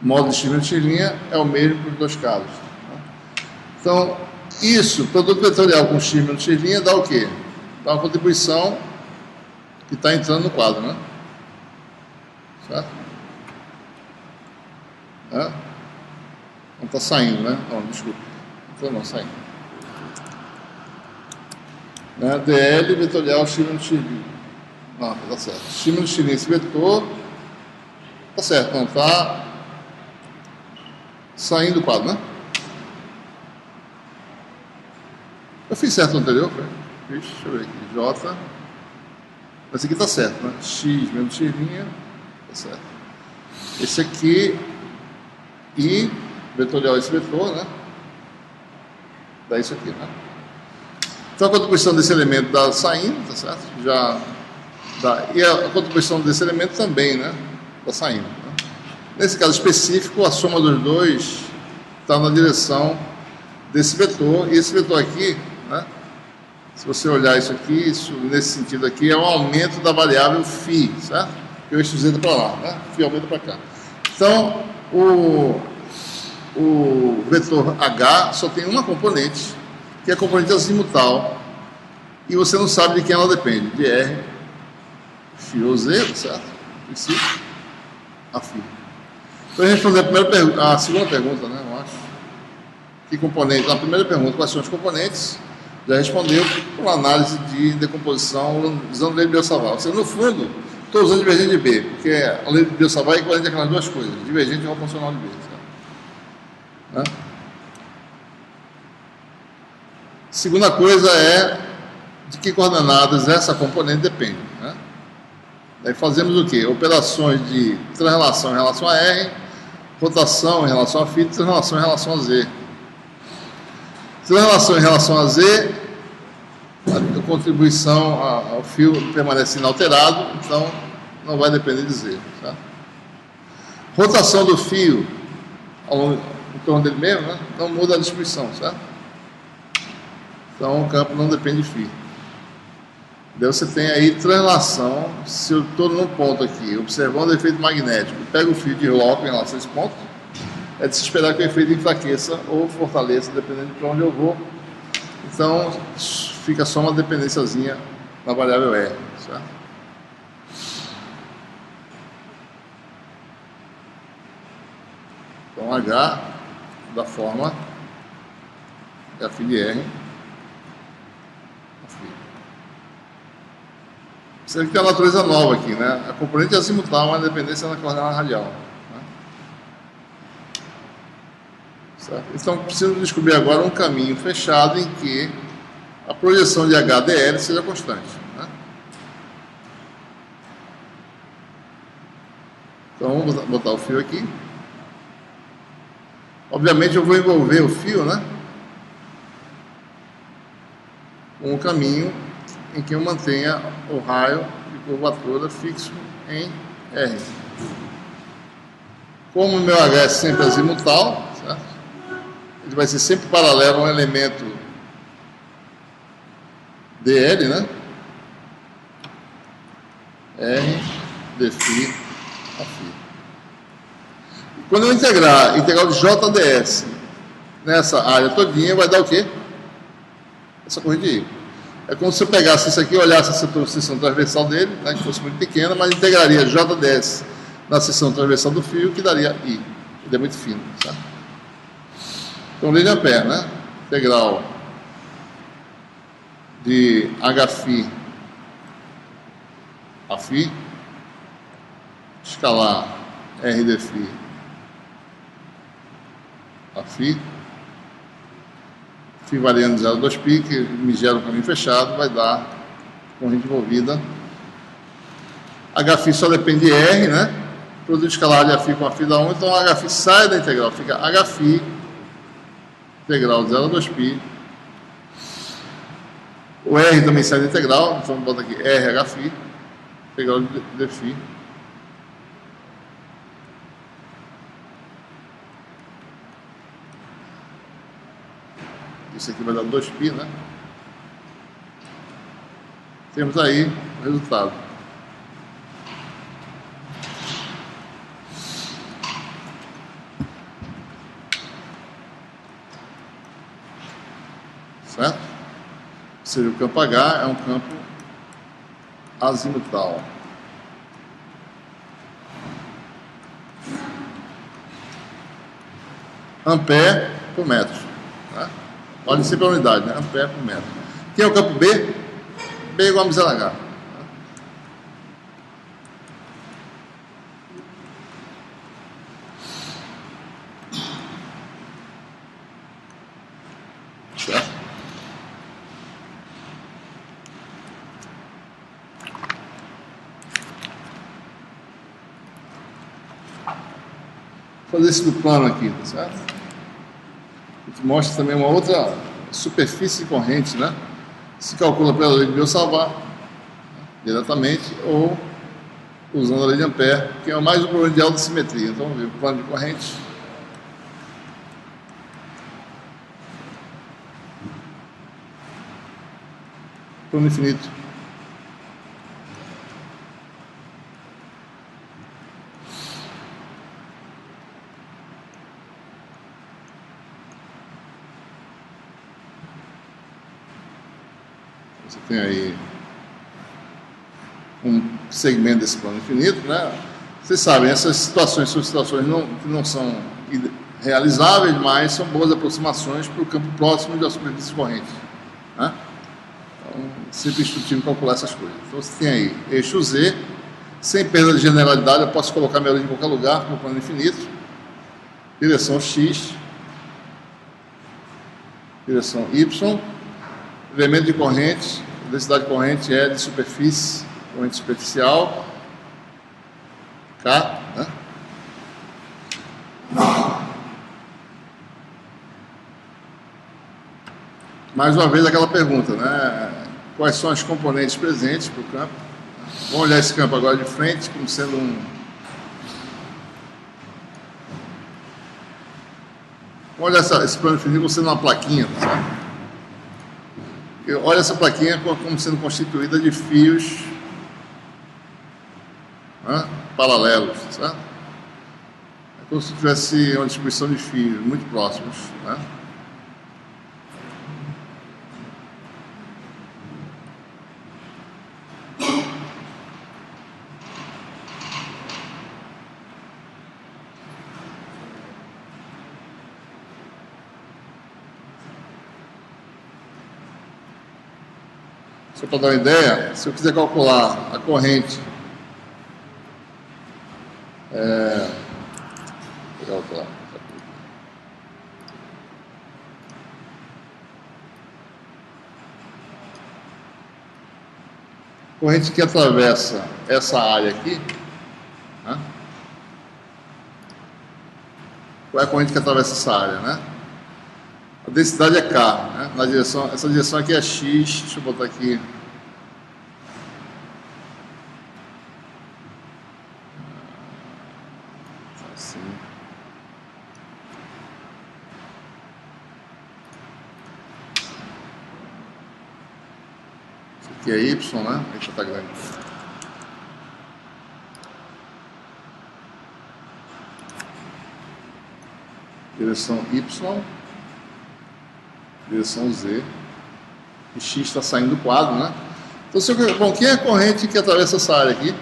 O módulo de x menos x' é o mesmo para os dois casos. Tá? Então, isso, produto vetorial com x menos x' dá o quê? Dá uma contribuição que está entrando no quadro, né? Certo? Não está saindo, né? Não, desculpa. Não, saindo. DL vetorial x menos x'. Não, tá certo. X menos x' esse vetor. Tá certo, não está saindo do quadro, né? Eu fiz certo no anterior, foi? Deixa eu ver aqui. J. Esse aqui tá certo, né? X menos x'. Tá certo. Esse aqui. I vetorial esse vetor, né? Dá isso aqui, né? Então a contribuição desse elemento dá saindo, tá certo? Já dá. E a contribuição desse elemento também, né? Dá saindo. Né? Nesse caso específico, a soma dos dois está na direção desse vetor. E esse vetor aqui, né? Se você olhar isso aqui, isso nesse sentido aqui, é um aumento da variável φ, certo? Que o eixo Z para lá, né? Φ aumenta para cá. Então, o vetor H só tem uma componente, que é a componente azimutal, e você não sabe de quem ela depende, de R, φ ou Z, certo? Princípio, a φ. Então, a gente responder a segunda pergunta, né, eu acho. Que componente? Na primeira pergunta, quais são os componentes? Já respondeu com análise de decomposição usando a lei de Biot-Savart. Ou seja, no fundo, estou usando divergente de B, porque a lei de Biot-Savart é equivalente àquelas duas coisas, divergente e proporcional de B. Né? Segunda coisa é de que coordenadas essa componente depende. Né? Daí fazemos o quê? Operações de translação em relação a R, rotação em relação a φ e translação em relação a Z. Translação em relação a Z, a contribuição ao fio permanece inalterado, então não vai depender de Z. Tá? Rotação do fio em torno dele mesmo, né? Não muda a distribuição, certo? Então o campo não depende de φ. Daí você tem aí translação. Se eu estou num ponto aqui, observando o efeito magnético, pego o fio de loco em relação a esse ponto, é de se esperar que o efeito enfraqueça ou fortaleça, dependendo de para onde eu vou. Então fica só uma dependênciazinha na variável R, certo? Então H da forma F de R. Isso aqui tem a natureza nova aqui, né? A componente azimutal é uma dependência na coordenada radial. Né? Certo? Então, preciso descobrir agora um caminho fechado em que a projeção de HDL seja constante. Né? Então vamos botar o fio aqui. Obviamente eu vou envolver o fio, né, com um caminho em que eu mantenha o raio de curvatura fixo em R. Como o meu H é sempre azimutal, certo? Ele vai ser sempre paralelo a um elemento DL, né? R, dφ, φ. Quando eu integral de JDS nessa área todinha, vai dar o quê? Essa corrente aí. É como se eu pegasse isso aqui e olhasse a seção transversal dele, né, que fosse muito pequena, mas integraria JDS na seção transversal do fio, que daria I. Ele é muito fino, sabe? Então, lei de Ampère, né? Integral de Hφ a φ, escalar R dφ a φ, φ variando de 0 a 2π, que me gera um caminho fechado, vai dar corrente envolvida. Hφ só depende de R, né? Produto escalar de Φ com a φ dá 1, então Hφ sai da integral, fica Hφ, integral de 0 a 2π. O R também sai da integral, então bota aqui RHφ, integral de dφ. Isso aqui vai dar 2π, né? Temos aí o resultado. Certo? Ou seja, o campo H é um campo azimutal. Ampère por metro. Tá? Olha sempre a unidade, né? Ampère por metro. Quem é o campo B? B igual a mz H. Certo? Vou fazer esse do plano aqui, tá certo? Que mostra também uma outra superfície de corrente, né? Se calcula pela lei de Biot-Savart, né, diretamente, ou usando a lei de Ampère, que é mais um problema de alta simetria. Então, vamos ver o plano de corrente. Plano infinito. Você tem aí um segmento desse plano infinito, né? Vocês sabem, essas situações são situações que não são realizáveis, mas são boas aproximações para o campo próximo da superfície corrente, né? Então, sempre instrutivo calcular essas coisas. Então, você tem aí eixo Z, sem perda de generalidade, eu posso colocar minha linha em qualquer lugar no plano infinito, direção X, direção Y, elemento de corrente, densidade de corrente é de superfície, corrente superficial, K, né? Mais uma vez aquela pergunta, né? Quais são as componentes presentes para o campo? Vamos olhar esse campo agora de frente, como sendo Vamos olhar esse plano infinito como sendo uma plaquinha, sabe? Olha essa plaquinha como sendo constituída de fios, né, paralelos, certo? É como se tivesse uma distribuição de fios muito próximos, né? Só para dar uma ideia, se eu quiser calcular a corrente, vou calcular, corrente que atravessa essa área aqui, né? qual é a corrente que atravessa essa área, né? A densidade é K, né? Na direção, essa direção aqui é X, deixa eu botar aqui. Assim. Isso aqui é Y, né? Deixa eu botar grande. Direção Y, direção Z, e X está saindo do quadro, né? Então, bom, quem é a corrente que atravessa essa área aqui?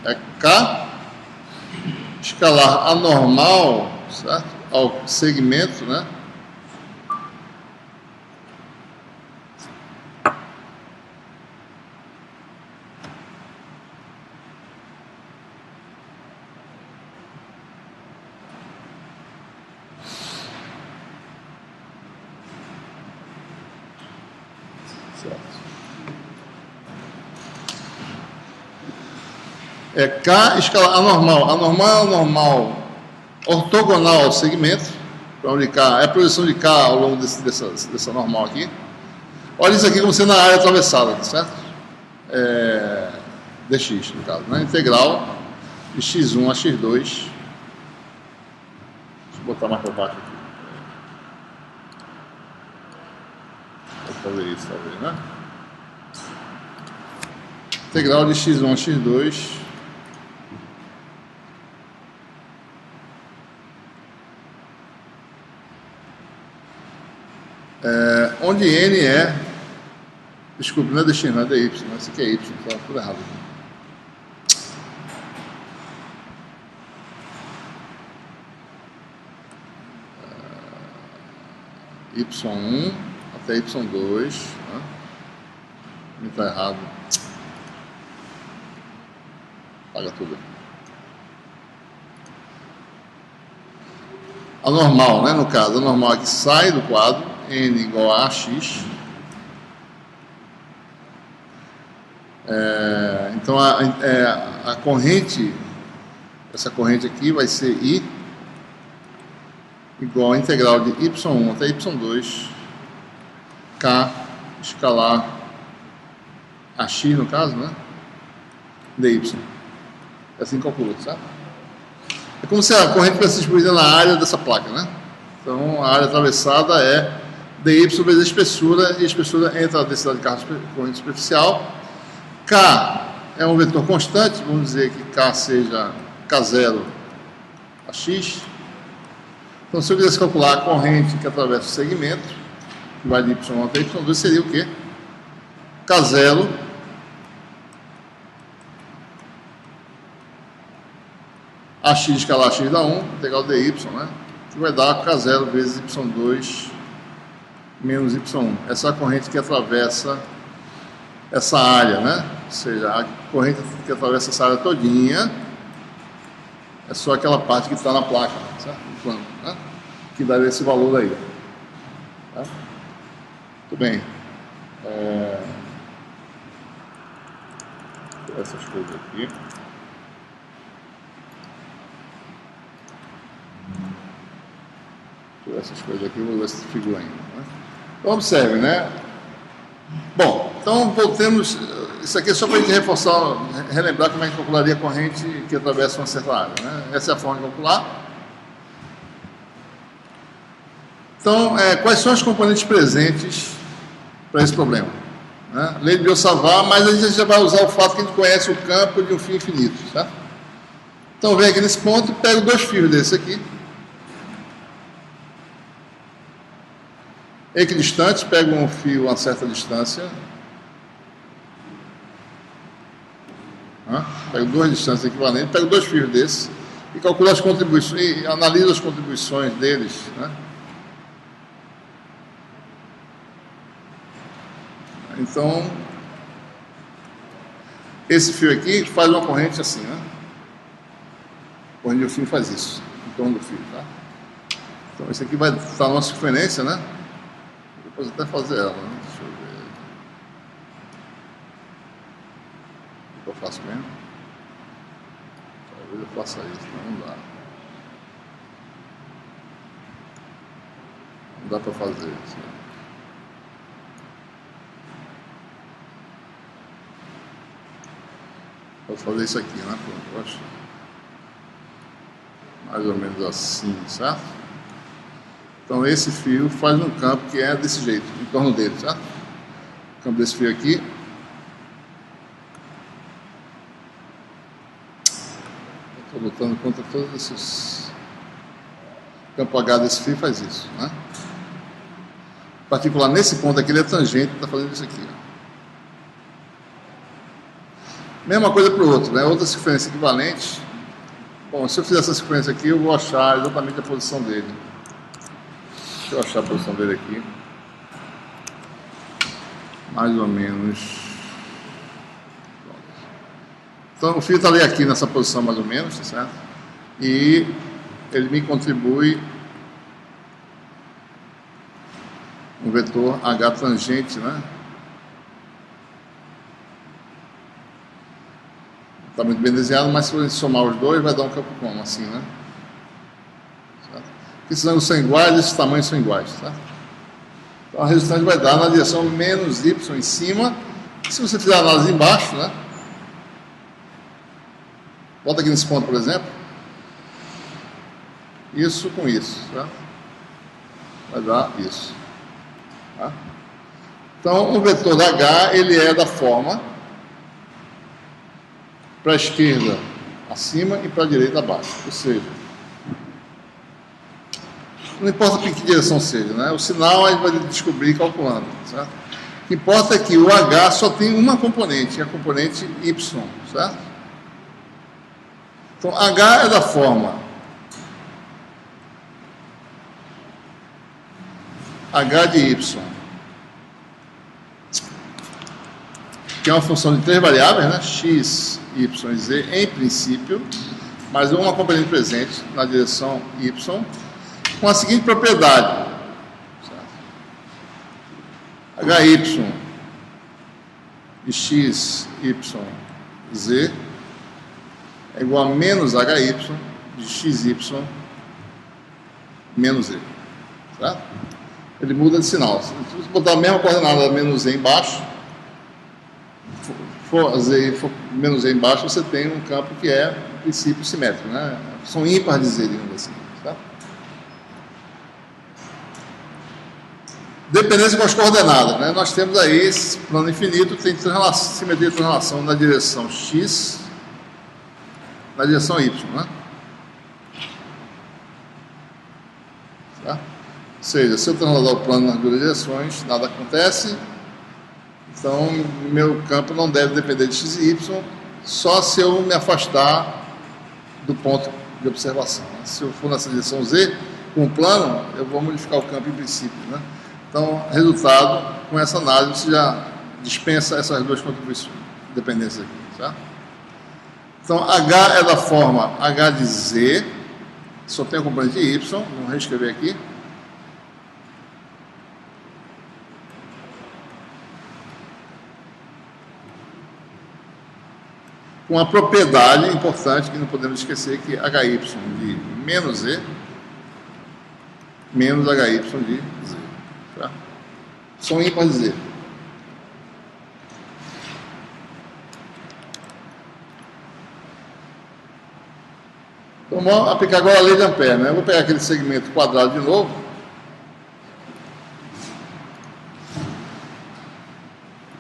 É K, escalar anormal, certo? Ao segmento, né? Certo. É K escalar anormal. Anormal é anormal ortogonal ao segmento, para onde K é a projeção de K ao longo dessa normal aqui. Olha isso aqui como sendo a área atravessada, certo? Dx, no caso, né? Integral de x1 a x2. Deixa eu botar mais para baixo aqui. Vou fazer isso, talvez, né? Integral de x1 a x2. Onde n é, desculpe, não é dx, não é dy, mas isso aqui é y, está tudo errado aqui. Y1 até y2, né? Está errado, paga tudo. A normal, né, no caso, a normal é que sai do quadro, n igual a x. Então a corrente, essa corrente aqui vai ser I igual a integral de y1 até y2, k escalar a x no caso, né, dy. Assim calcula, certo? É como se a corrente tivesse distribuída na área dessa placa, né? Então a área atravessada é dy vezes a espessura, e a espessura entra a densidade de carga corrente superficial. K é um vetor constante, vamos dizer que K seja K0 a x. Então, se eu quisesse calcular a corrente que atravessa o segmento, que vai de y1 até y2, seria o quê? K0 a x escalar a x da 1, integral dy, né? Que vai dar K0 vezes y2 menos y1. Essa é a corrente que atravessa essa área, né? Ou seja, a corrente que atravessa essa área todinha é só aquela parte que está na placa, certo? No plano, né? Que daria esse valor aí. Tá? Muito bem. Essas coisas aqui. Essas coisas aqui, eu vou ver essa figura ainda. Né? Então, observe, né? Bom, então voltemos. Isso aqui é só para a gente reforçar, relembrar como é que calcularia a corrente que atravessa uma certa área. Né? Essa é a forma de calcular. Então, quais são os componentes presentes para esse problema? Né? Lei de Biot-Savart, mas a gente já vai usar o fato que a gente conhece o campo de um fio infinito. Tá? Então, vem aqui nesse ponto, pego dois fios desse aqui. Equidistantes, pego um fio a certa distância, pego duas distâncias equivalentes, pego dois fios desses e calculo as contribuições, e analiso as contribuições deles, né? Então, esse fio aqui faz uma corrente assim, né? A corrente do fio faz isso, em torno do fio, tá? Então, esse aqui vai estar na nossa circunferência, né? Depois até fazer ela, né? Deixa eu ver. eu faço mesmo? Talvez eu faça isso, mas não dá. Não dá para fazer isso. Posso fazer isso aqui, né? Pronto, eu acho. Mais ou menos assim, certo? Então esse fio faz um campo que é desse jeito, em torno dele, certo? O campo desse fio aqui. Estou lutando contra todos esses. O campo H desse fio faz isso, né? Em particular, nesse ponto aqui, ele é tangente, está fazendo isso aqui, ó. Mesma coisa para o outro, né? Outra circunferência equivalente. Bom, se eu fizer essa circunferência aqui, eu vou achar exatamente a posição dele. Deixa eu achar a posição dele aqui. Mais ou menos. Então o fio está ali aqui nessa posição mais ou menos, tá certo? E ele me contribui um vetor H tangente, né? Está muito bem desenhado, mas se você somar os dois, vai dar um campo como, assim, né? Certo? Esses ângulos são iguais, esses tamanhos são iguais, certo? Então a resultante vai dar na direção menos y em cima. E se você fizer a análise embaixo, né? Bota aqui nesse ponto, por exemplo. Isso com isso, certo? Vai dar isso. Tá? Então o vetor da H, ele é da forma para a esquerda acima e para a direita abaixo, ou seja, não importa em que direção seja, né? O sinal a gente vai descobrir calculando, certo? O que importa é que o H só tem uma componente, que é a componente Y, certo? Então H é da forma H de Y, que é uma função de três variáveis, né? X, Y e Z, em princípio, mas uma componente presente na direção Y, com a seguinte propriedade, certo? HY de X, Y, Z é igual a menos HY de XY menos Z, certo? Ele muda de sinal. Se você botar a mesma coordenada menos Z embaixo, for menos Z embaixo, você tem um campo que é, em princípio, simétrico, né? São ímpar de Z, digamos assim. Tá? Dependência com as coordenadas, né? Nós temos aí esse plano infinito, tem simetria de translação na direção X, na direção Y, né? Tá? Ou seja, se eu transladar o plano nas duas direções, nada acontece. Então, meu campo não deve depender de x e y, só se eu me afastar do ponto de observação. Né? Se eu for nessa direção z, com o plano, eu vou modificar o campo em princípio. Né? Então, resultado, com essa análise, você já dispensa essas duas contribuições, dependências aqui. Certo? Então, H é da forma H de z, só tem a componente de y, vamos reescrever aqui. Com a propriedade importante que não podemos esquecer, que HY de menos Z menos HY de Z. Tá? São ímpares de Z. Então vamos aplicar agora a lei de Ampère, né? Eu vou pegar aquele segmento quadrado de novo.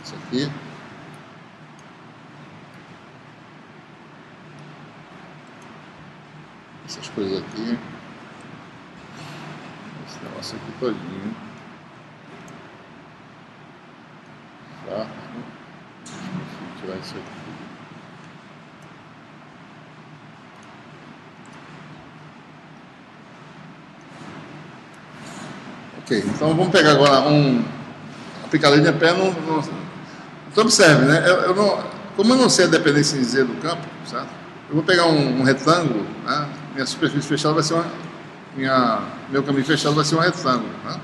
Isso aqui. Essas coisas aqui, esse negócio aqui todinho, tá? Deixa eu tirar isso aqui. Ok, então vamos pegar agora aplicar a lei de Ampère. Então observe, né? Como eu não sei a dependência em Z do campo, certo? Eu vou pegar um retângulo, né? Minha superfície fechada vai ser meu caminho fechado vai ser um retângulo, né?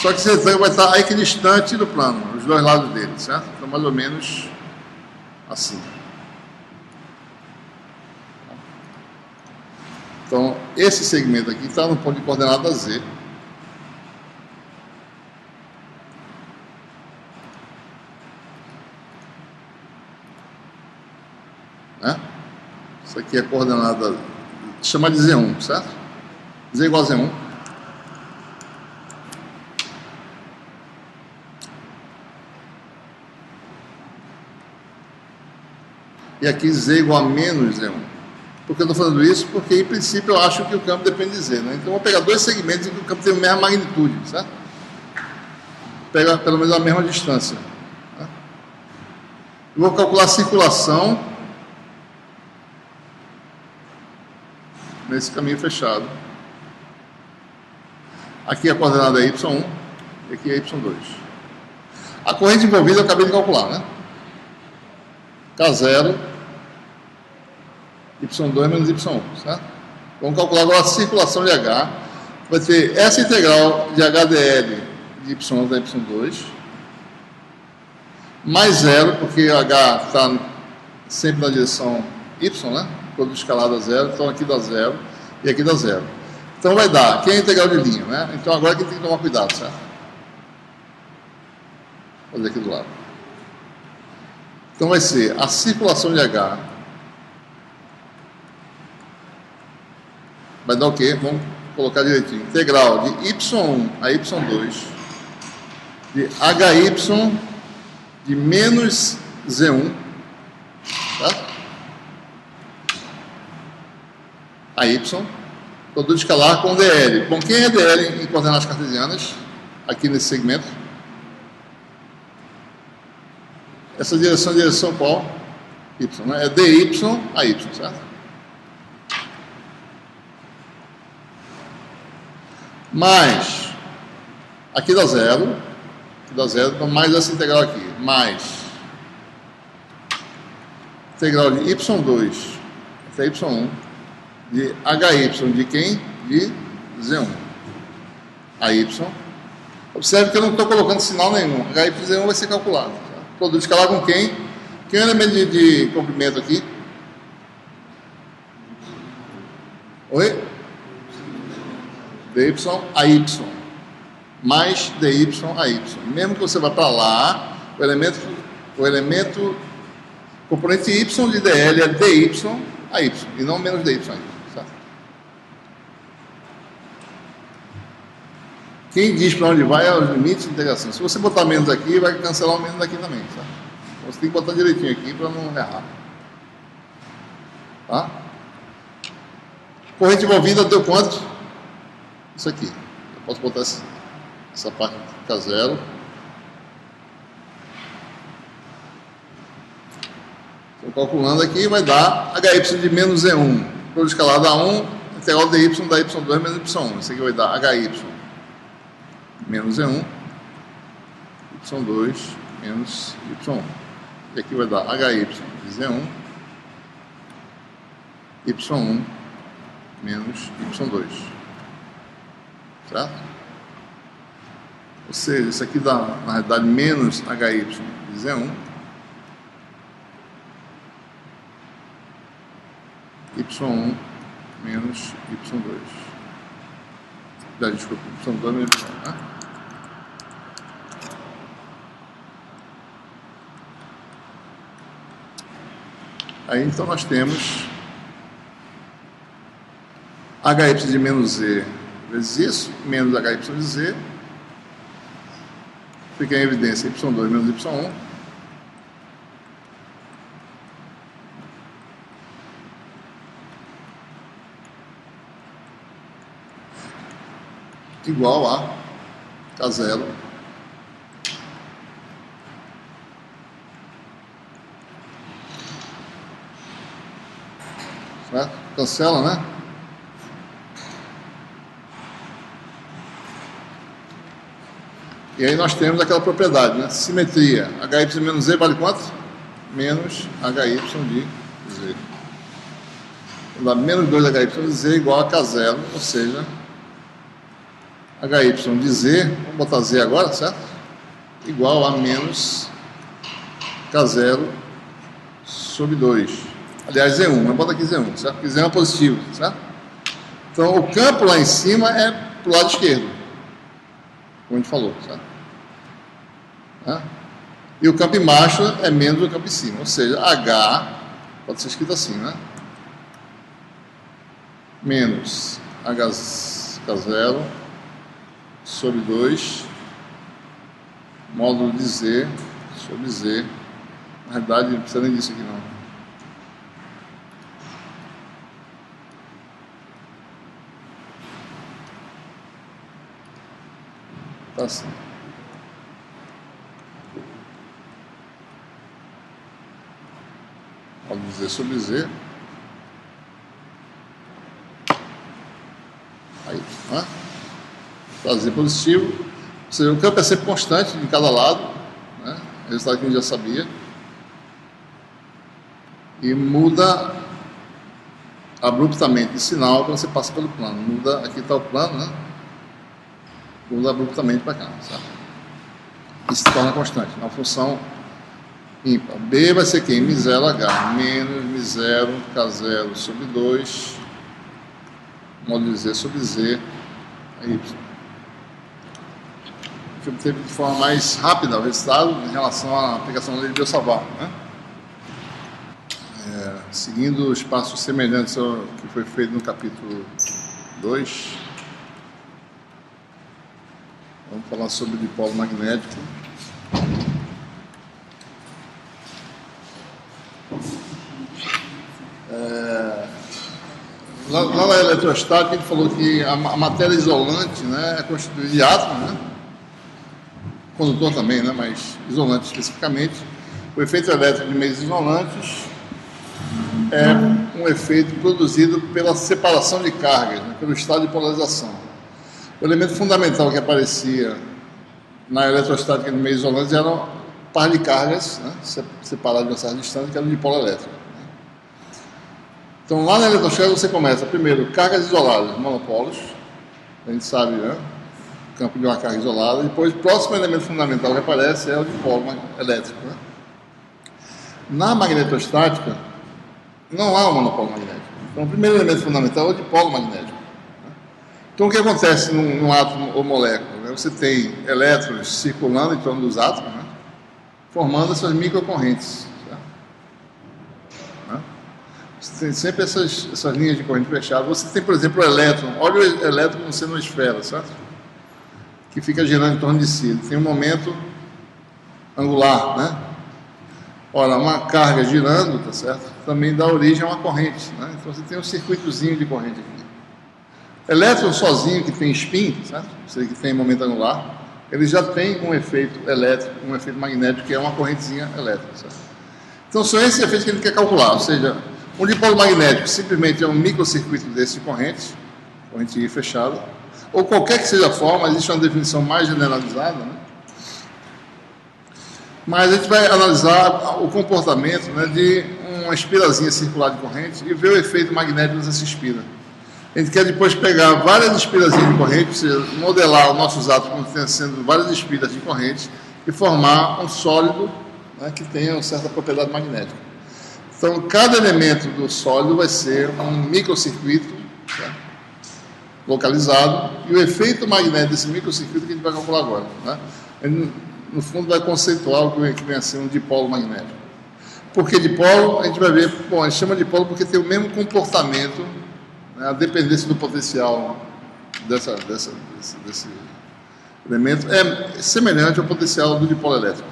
Só que esse retângulo vai estar equidistante do plano, os dois lados dele, certo? Então mais ou menos assim. Então, esse segmento aqui está no ponto de coordenada Z. Né? Isso aqui é coordenada, chama de Z1, certo? Z igual a Z1. E aqui Z igual a menos Z1. Por que eu estou falando isso? Porque, em princípio, eu acho que o campo depende de Z. Né? Então, eu vou pegar dois segmentos em que o campo tem a mesma magnitude, certo? Pega pelo menos a mesma distância. Né? Eu vou calcular a circulação nesse caminho fechado. Aqui a coordenada é Y1 e aqui é Y2. A corrente envolvida eu acabei de calcular, né? K0, Y2 menos Y1, certo? Vamos calcular agora a circulação de H. Vai ter essa integral de HDL de Y1 da Y2, mais zero, porque H está sempre na direção Y, né? Todo escalar dá zero, então aqui dá zero e aqui dá zero. Então vai dar, aqui é a integral de linha, né? Então agora aqui tem que tomar cuidado, certo? Vou fazer aqui do lado. Então vai ser a circulação de H. Vai dar o quê? Vamos colocar direitinho. Integral de Y1 a Y2 de HY de menos Z1, tá? A Y, produto escalar com DL. Bom, quem é DL em coordenadas cartesianas? Aqui nesse segmento. Essa direção é a direção qual? Y, né? É DY a Y, certo? Mais, aqui dá zero, então mais essa integral aqui, mais integral de Y2 até Y1 de HY de quem? De Z1 a Y. Observe que eu não estou colocando sinal nenhum, HY de Z1 vai ser calculado. Tá? Produto escalar com quem? Quem é o elemento de comprimento aqui? Oi? DY a Y, mais DY a Y. Mesmo que você vá para lá, o elemento componente Y de DL é DY a Y, e não menos DY ainda. Certo? Quem diz para onde vai é os limites de integração. Se você botar menos aqui, vai cancelar o menos daqui também. Certo? Então você tem que botar direitinho aqui para não errar. Tá? Corrente envolvida deu quanto? Isso aqui. Eu posso botar essa parte K0. Estou calculando aqui, vai dar HY de menos Z1. Produto escalar dá 1, integral de Y da Y2 menos Y1. Isso aqui vai dar HY menos Z1, Y2 menos Y1. E aqui vai dar HY de Z1, Y1 menos Y2. Certo? Ou seja, isso aqui dá, na realidade, menos HY de Z1, Y1 menos Y2. Desculpa, Y2 menos Y1, né? Aí, então, nós temos HY de menos Z vezes isso, menos HY de Z, fica em evidência Y2 menos Y1, igual a K0 certo? Cancela, né? E aí nós temos aquela propriedade, né? Simetria. HY menos Z vale quanto? Menos HY de Z. Então dá menos 2HY de Z igual a K0, ou seja, HY de Z, vamos botar Z agora, certo? Igual a menos K0 sobre 2. Aliás, Z1, eu boto aqui Z1, certo? Porque Z1 é positivo, certo? Então, o campo lá em cima é para o lado esquerdo, como a gente falou, certo? Né? E o campo embaixo é menos do campo em cima, ou seja, H pode ser escrito assim, né? Menos H0 sobre 2 módulo de Z sobre Z. Na verdade, não precisa nem disso aqui não. Tá assim. Módulo de Z sobre Z. Aí, né? Trazer positivo. Ou seja, o campo é sempre constante de cada lado, né? Resultado que a gente já sabia. E muda abruptamente de sinal quando você passa pelo plano. Muda, aqui está o plano, né? Muda abruptamente para cá, sabe? Isso se torna constante, uma função ímpar. B vai ser quem? M0H menos M0 K0 sobre 2 módulo de Z sobre Z é Y. A gente obteve de forma mais rápida o resultado em relação à aplicação da lei de Biot-Savart, né? Seguindo os passos semelhantes ao que foi feito no capítulo 2, vamos falar sobre o dipolo magnético. Lá na eletrostática, ele falou que a matéria isolante, né, é constituída de átomos, né? Condutor também, né, mas isolante especificamente. O efeito elétrico de meios isolantes é um efeito produzido pela separação de cargas, né, pelo estado de polarização. O elemento fundamental que aparecia na eletrostática de meios isolantes era um par de cargas, né, separadas de uma certa distância, que era o dipolo elétrico. Né. Então, lá na eletrostática você começa, primeiro, cargas isoladas, monopolos, a gente sabe, né, o campo de uma carga isolada. Depois, o próximo elemento fundamental que aparece é o dipolo elétrico. Né. Na magnetostática, não há um monopolo magnético. Então, o primeiro elemento fundamental é o dipolo magnético. Então, o que acontece num átomo ou molécula? Né? Você tem elétrons circulando em torno dos átomos, né? Formando essas microcorrentes. Né? Você tem sempre essas linhas de corrente fechada. Você tem, por exemplo, o elétron. Olha o elétron como sendo uma esfera, certo? Que fica girando em torno de si. Ele tem um momento angular, né? Ora, uma carga girando, tá certo? Também dá origem a uma corrente, né? Então você tem um circuitozinho de corrente aqui. Elétron sozinho, que tem spin, certo? Você que tem momento angular, ele já tem um efeito elétrico, um efeito magnético, que é uma correntezinha elétrica, certo? Então são esses efeitos que a gente quer calcular, ou seja, um dipolo magnético simplesmente é um microcircuito desse de corrente fechada, ou qualquer que seja a forma, existe uma definição mais generalizada, né? Mas a gente vai analisar o comportamento, né, de uma espirazinha circular de corrente e ver o efeito magnético dessa espira. A gente quer depois pegar várias espirazinhas de corrente, ou seja, modelar os nossos átomos como sendo várias espiras de corrente e formar um sólido, né, que tenha uma certa propriedade magnética. Então, cada elemento do sólido vai ser um microcircuito, né, localizado, e o efeito magnético desse microcircuito que a gente vai calcular agora. Né? No fundo, vai conceituar o que vem a ser um dipolo magnético. Por que dipolo? A gente vai ver, bom, a gente chama de dipolo porque tem o mesmo comportamento, né, a dependência do potencial desse elemento é semelhante ao potencial do dipolo elétrico.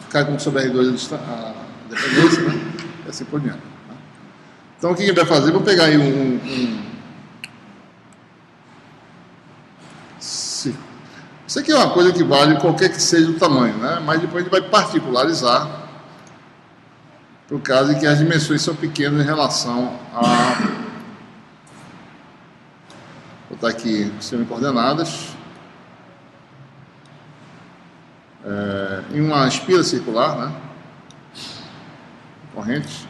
Cai como sobre R2 a dependência, né, e assim por diante. Né? Então, o que a gente vai fazer? Vou pegar aí Isso aqui é uma coisa que vale qualquer que seja o tamanho, né? Mas depois a gente vai particularizar para o caso em que as dimensões são pequenas em relação a... Vou botar aqui semi-coordenadas. Em uma espira circular, né? Corrente.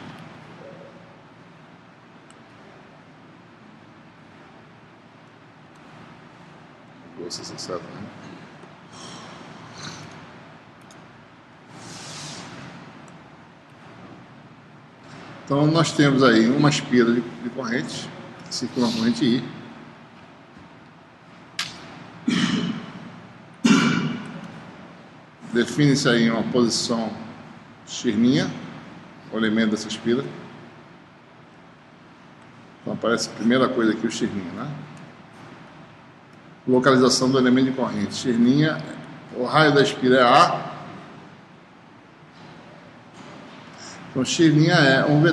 Vou ser sincero, né? Então, nós temos aí uma espira de corrente, circula a corrente I. Define-se aí uma posição x', o elemento dessa espira. Então aparece a primeira coisa aqui, o x', né? Localização do elemento de corrente. X', o raio da espira é A. Então x' é um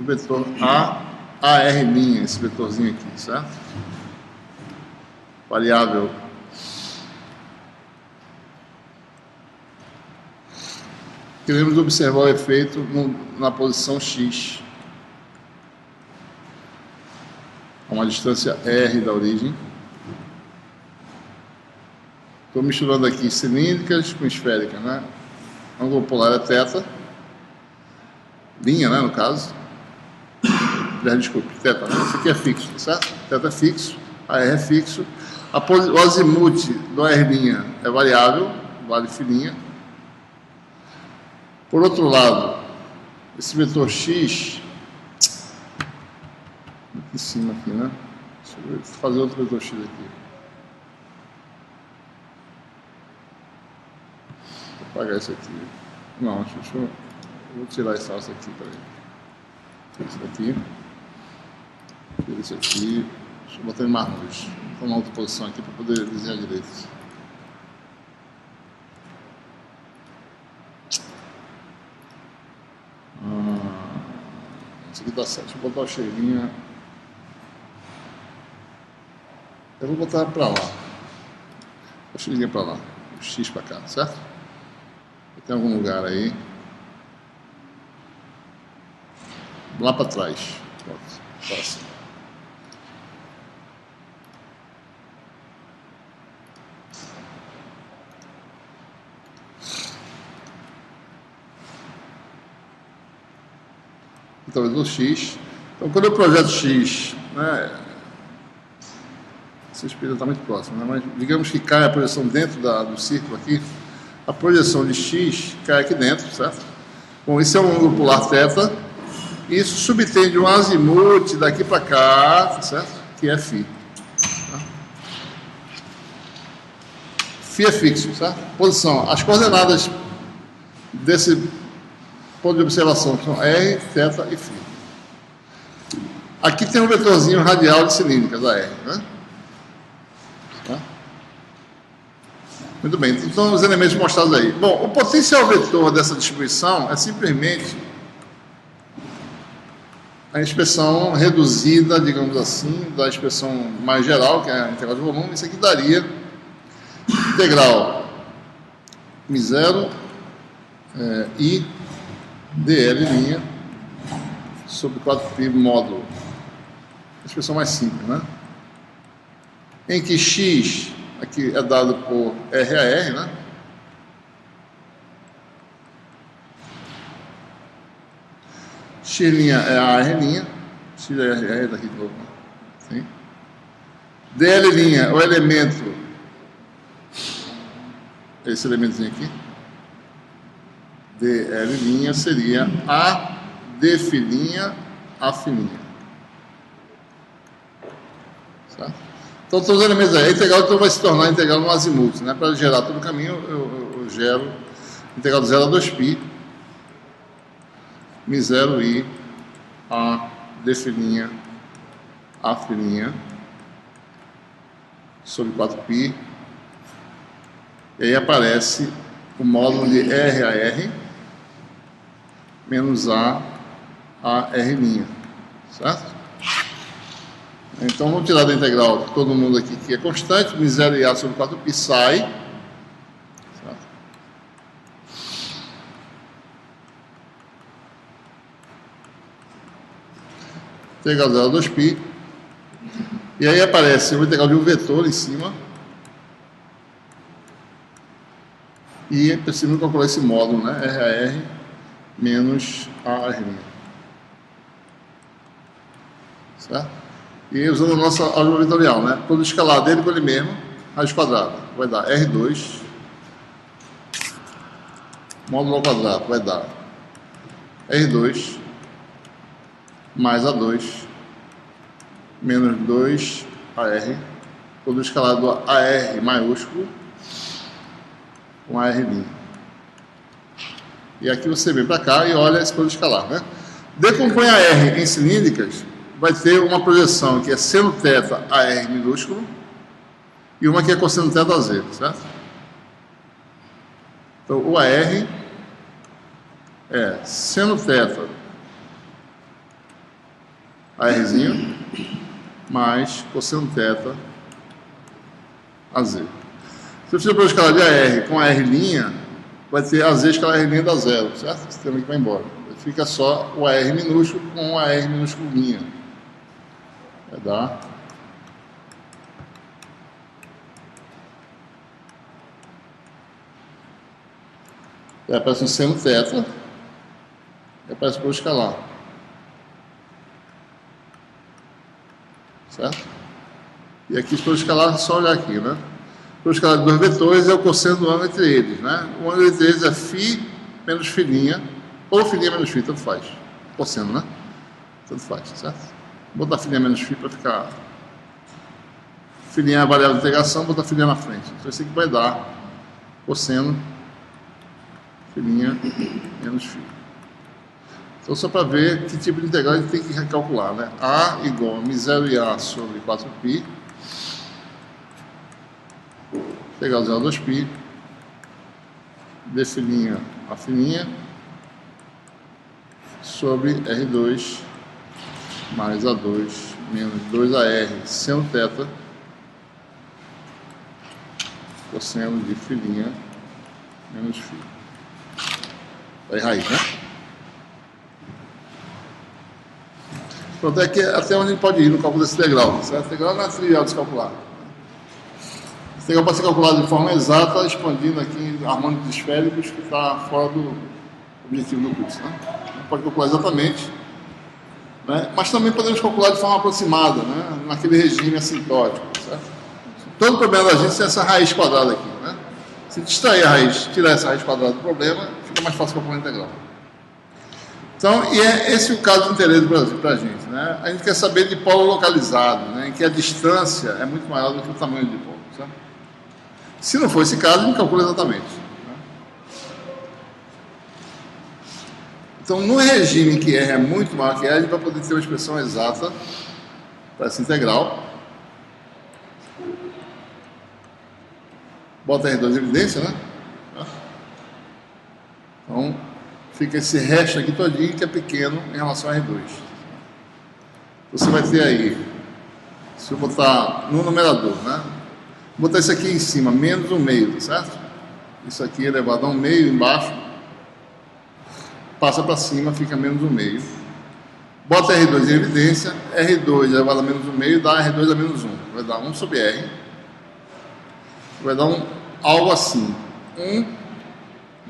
vetor A, AR', esse vetorzinho aqui, certo? Variável. Queremos observar o efeito na posição x, a uma distância r da origem. Estou misturando aqui cilíndricas com esféricas, né? Ângulo polar é θ, linha, né, no caso. Desculpe, θ, né? Isso aqui é fixo, certo? θ é fixo, AR é fixo. O azimute do AR' é variável, vale filinha. Por outro lado, esse vetor x, aqui em cima, aqui, né? Deixa eu fazer outro vetor x aqui. Vou apagar isso aqui. Não, eu vou tirar esse alça aqui, peraí. Tira isso aqui. Tira isso aqui. Deixa eu botar em mais luz. Vou tomar outra posição aqui para poder desenhar direito. Isso aqui tá certo. Deixa eu botar o cheirinho. Eu vou botar para lá. O cheirinho para lá. O x para cá, certo? Tem algum lugar aí. Lá para trás. Pronto. Próximo. Então, do x. Então, quando eu projeto x, né, essa espelha está muito próxima, né, mas digamos que cai a projeção dentro do círculo aqui, a projeção de x cai aqui dentro, certo? Bom, isso é um ângulo polar θ, e isso subtende um azimute daqui para cá, certo? Que é φ. Tá? Φ é fixo, certo? Posição. As coordenadas desse ponto de observação são R, θ e φ. Aqui tem um vetorzinho radial de cilíndricas, a R, né? Tá? Muito bem, então os elementos mostrados aí. Bom, o potencial vetor dessa distribuição é simplesmente a expressão reduzida, digamos assim, da expressão mais geral, que é a integral de volume. Isso aqui daria integral μ0 I dl' sobre 4π módulo. A expressão mais simples, né? Em que x aqui é dado por RAR, né? X' é a AR', x é RAR daqui de novo, assim. dl' é o elemento, esse elementozinho aqui. dl' seria a d', a filinha. Certo? Então, todos os elementos aí. A integral então vai se tornar integral no azimuth, né? Para gerar todo o caminho, eu gero integral de 0 a 2π μ0 I a d', a filinha sobre 4π. E aí aparece o módulo de RAR menos a R', certo? Então vamos tirar da integral todo mundo aqui que é constante, μ0 e a sobre 4π sai, certo? Integral de 0 a 2π, e aí aparece o integral de um vetor em cima, e precisamos calcular esse módulo, né? RAR menos AR'. Certo? E usando a nossa álgebra vetorial, né? Todo escalar dele com ele mesmo, raiz quadrada, vai dar R2 módulo ao quadrado, vai dar R2 mais A2 menos 2AR, todo escalado AR maiúsculo com AR'. E aqui você vem para cá e olha esse produto escalar, né? Decompõe AR em cilíndricas, vai ter uma projeção que é seno θ AR minúsculo e uma que é cosseno θ AZ, certo? Então, o AR é seno θ ARzinho mais cosseno θ AZ. Se eu fizer para escalar de AR com AR', vai ter AZ escalar R' dá zero, certo? Esse termo aqui vai embora. Fica só o AR minúsculo com o AR minúsculinha. Vai dar... Aí aparece um seno θ e aparece para o escalar. Certo? E aqui para o escalar é só olhar aqui, né? Para o escalar de dois vetores é o cosseno do ângulo entre eles, né? O ângulo entre eles é φ menos φ', ou φ menos φ, tanto faz. Cosseno, né? Tanto faz, certo? Vou botar φ menos φ para ficar... Φ é a variável de integração, vou botar φ na frente. Então isso aqui vai dar cosseno φ menos φ. Então só para ver que tipo de integral a gente tem que recalcular, né? A igual a μ0 sobre 4π, integral 0 a 2π, d' a φ sobre R2 mais A2 menos 2AR seno θ cosseno de φ menos φ. Aí raiz, né? Pronto, é que até onde a gente pode ir no cálculo desse integral. Certo? Esse integral não é trivial de se calcular. Esse integral pode ser calculado de forma exata, expandindo aqui em harmônicos esféricos, que está fora do objetivo do curso. Né? Não pode calcular exatamente, né? Mas também podemos calcular de forma aproximada, né? Naquele regime assintótico. Certo? Todo o problema da gente é essa raiz quadrada aqui. Né? Se distrair a raiz, tirar essa raiz quadrada do problema, fica mais fácil calcular a integral. Então, e é esse o caso de interesse do Brasil para a gente, né? A gente quer saber de polo localizado, né? Em que a distância é muito maior do que o tamanho de polo, certo? Se não for esse caso, a gente calcula exatamente. Né? Então, no regime que R é muito maior que R, a gente vai poder ter uma expressão exata para essa integral. Bota R2 em evidência, né? Então, fica esse resto aqui todinho que é pequeno em relação a R2. Você vai ter aí, se eu botar no numerador, né? Vou botar isso aqui em cima, menos 1/2, tá certo? Isso aqui elevado a 1/2 embaixo, passa para cima, fica menos 1/2. Bota R2 em evidência, R2 elevado a menos 1/2 dá R2 a menos 1. Vai dar 1 sobre R. Vai dar algo assim, 1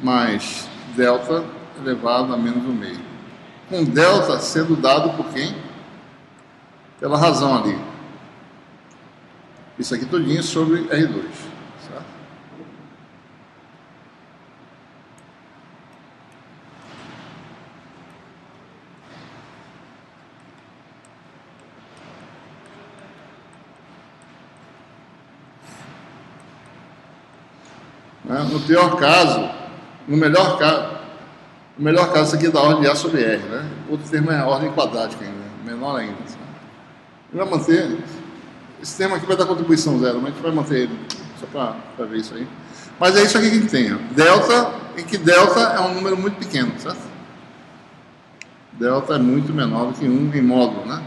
mais delta elevado a menos 1/2. Com delta sendo dado por quem? Pela razão ali. Isso aqui todinho sobre R2. Certo? No pior caso, no melhor caso, isso aqui é da ordem de A sobre R, né? Outro termo é a ordem quadrática ainda, menor ainda. Sabe? Vai manter, esse termo aqui vai dar contribuição zero, mas a gente vai manter ele, só para ver isso aí. Mas é isso aqui que a gente tem, ó. Delta, em que delta é um número muito pequeno, certo? Delta é muito menor do que 1 em módulo, né?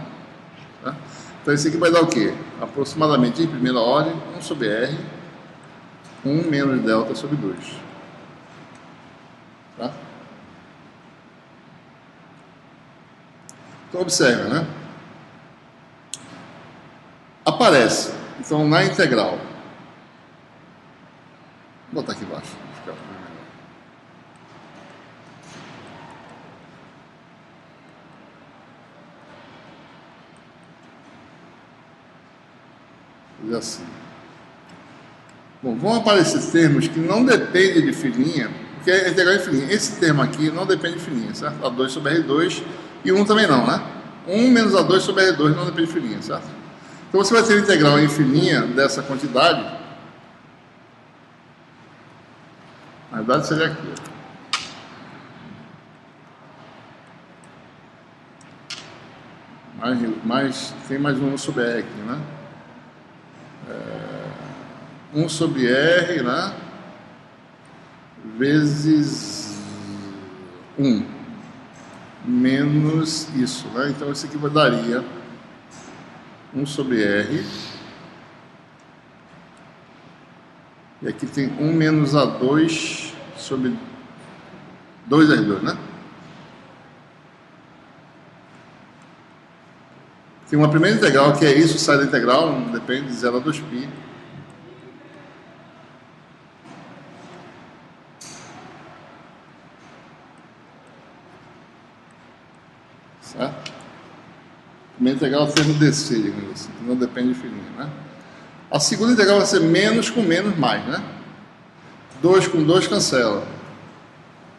Tá? Então isso aqui vai dar o quê? Aproximadamente em primeira ordem, 1 sobre R, 1 menos delta sobre 2. Tá? Então observa, né? Aparece, então na integral, vou botar aqui embaixo, ficar melhor. Fazer assim. Bom, vão aparecer termos que não dependem de filinha, porque é integral de filinha. Esse termo aqui não depende de filinha, certo? A2 sobre R2 e 1 também não, né? 1 menos A2 sobre R2 não depende de filinha, certo? Então você vai ter integral em filinha dessa quantidade. Na verdade seria aqui. Tem mais 1 sobre R aqui, né? 1 sobre R, né? Vezes 1 menos isso, né? Então isso aqui daria 1 sobre R. E aqui tem 1 menos A2 sobre 2R2, né? Tem uma primeira integral que é isso, sai da integral, não depende de 0 a 2π. Certo? Primeira integral é o termo DC, digamos assim, que não depende de filinha, né? A segunda integral vai ser menos com menos mais, né? 2 com 2 cancela.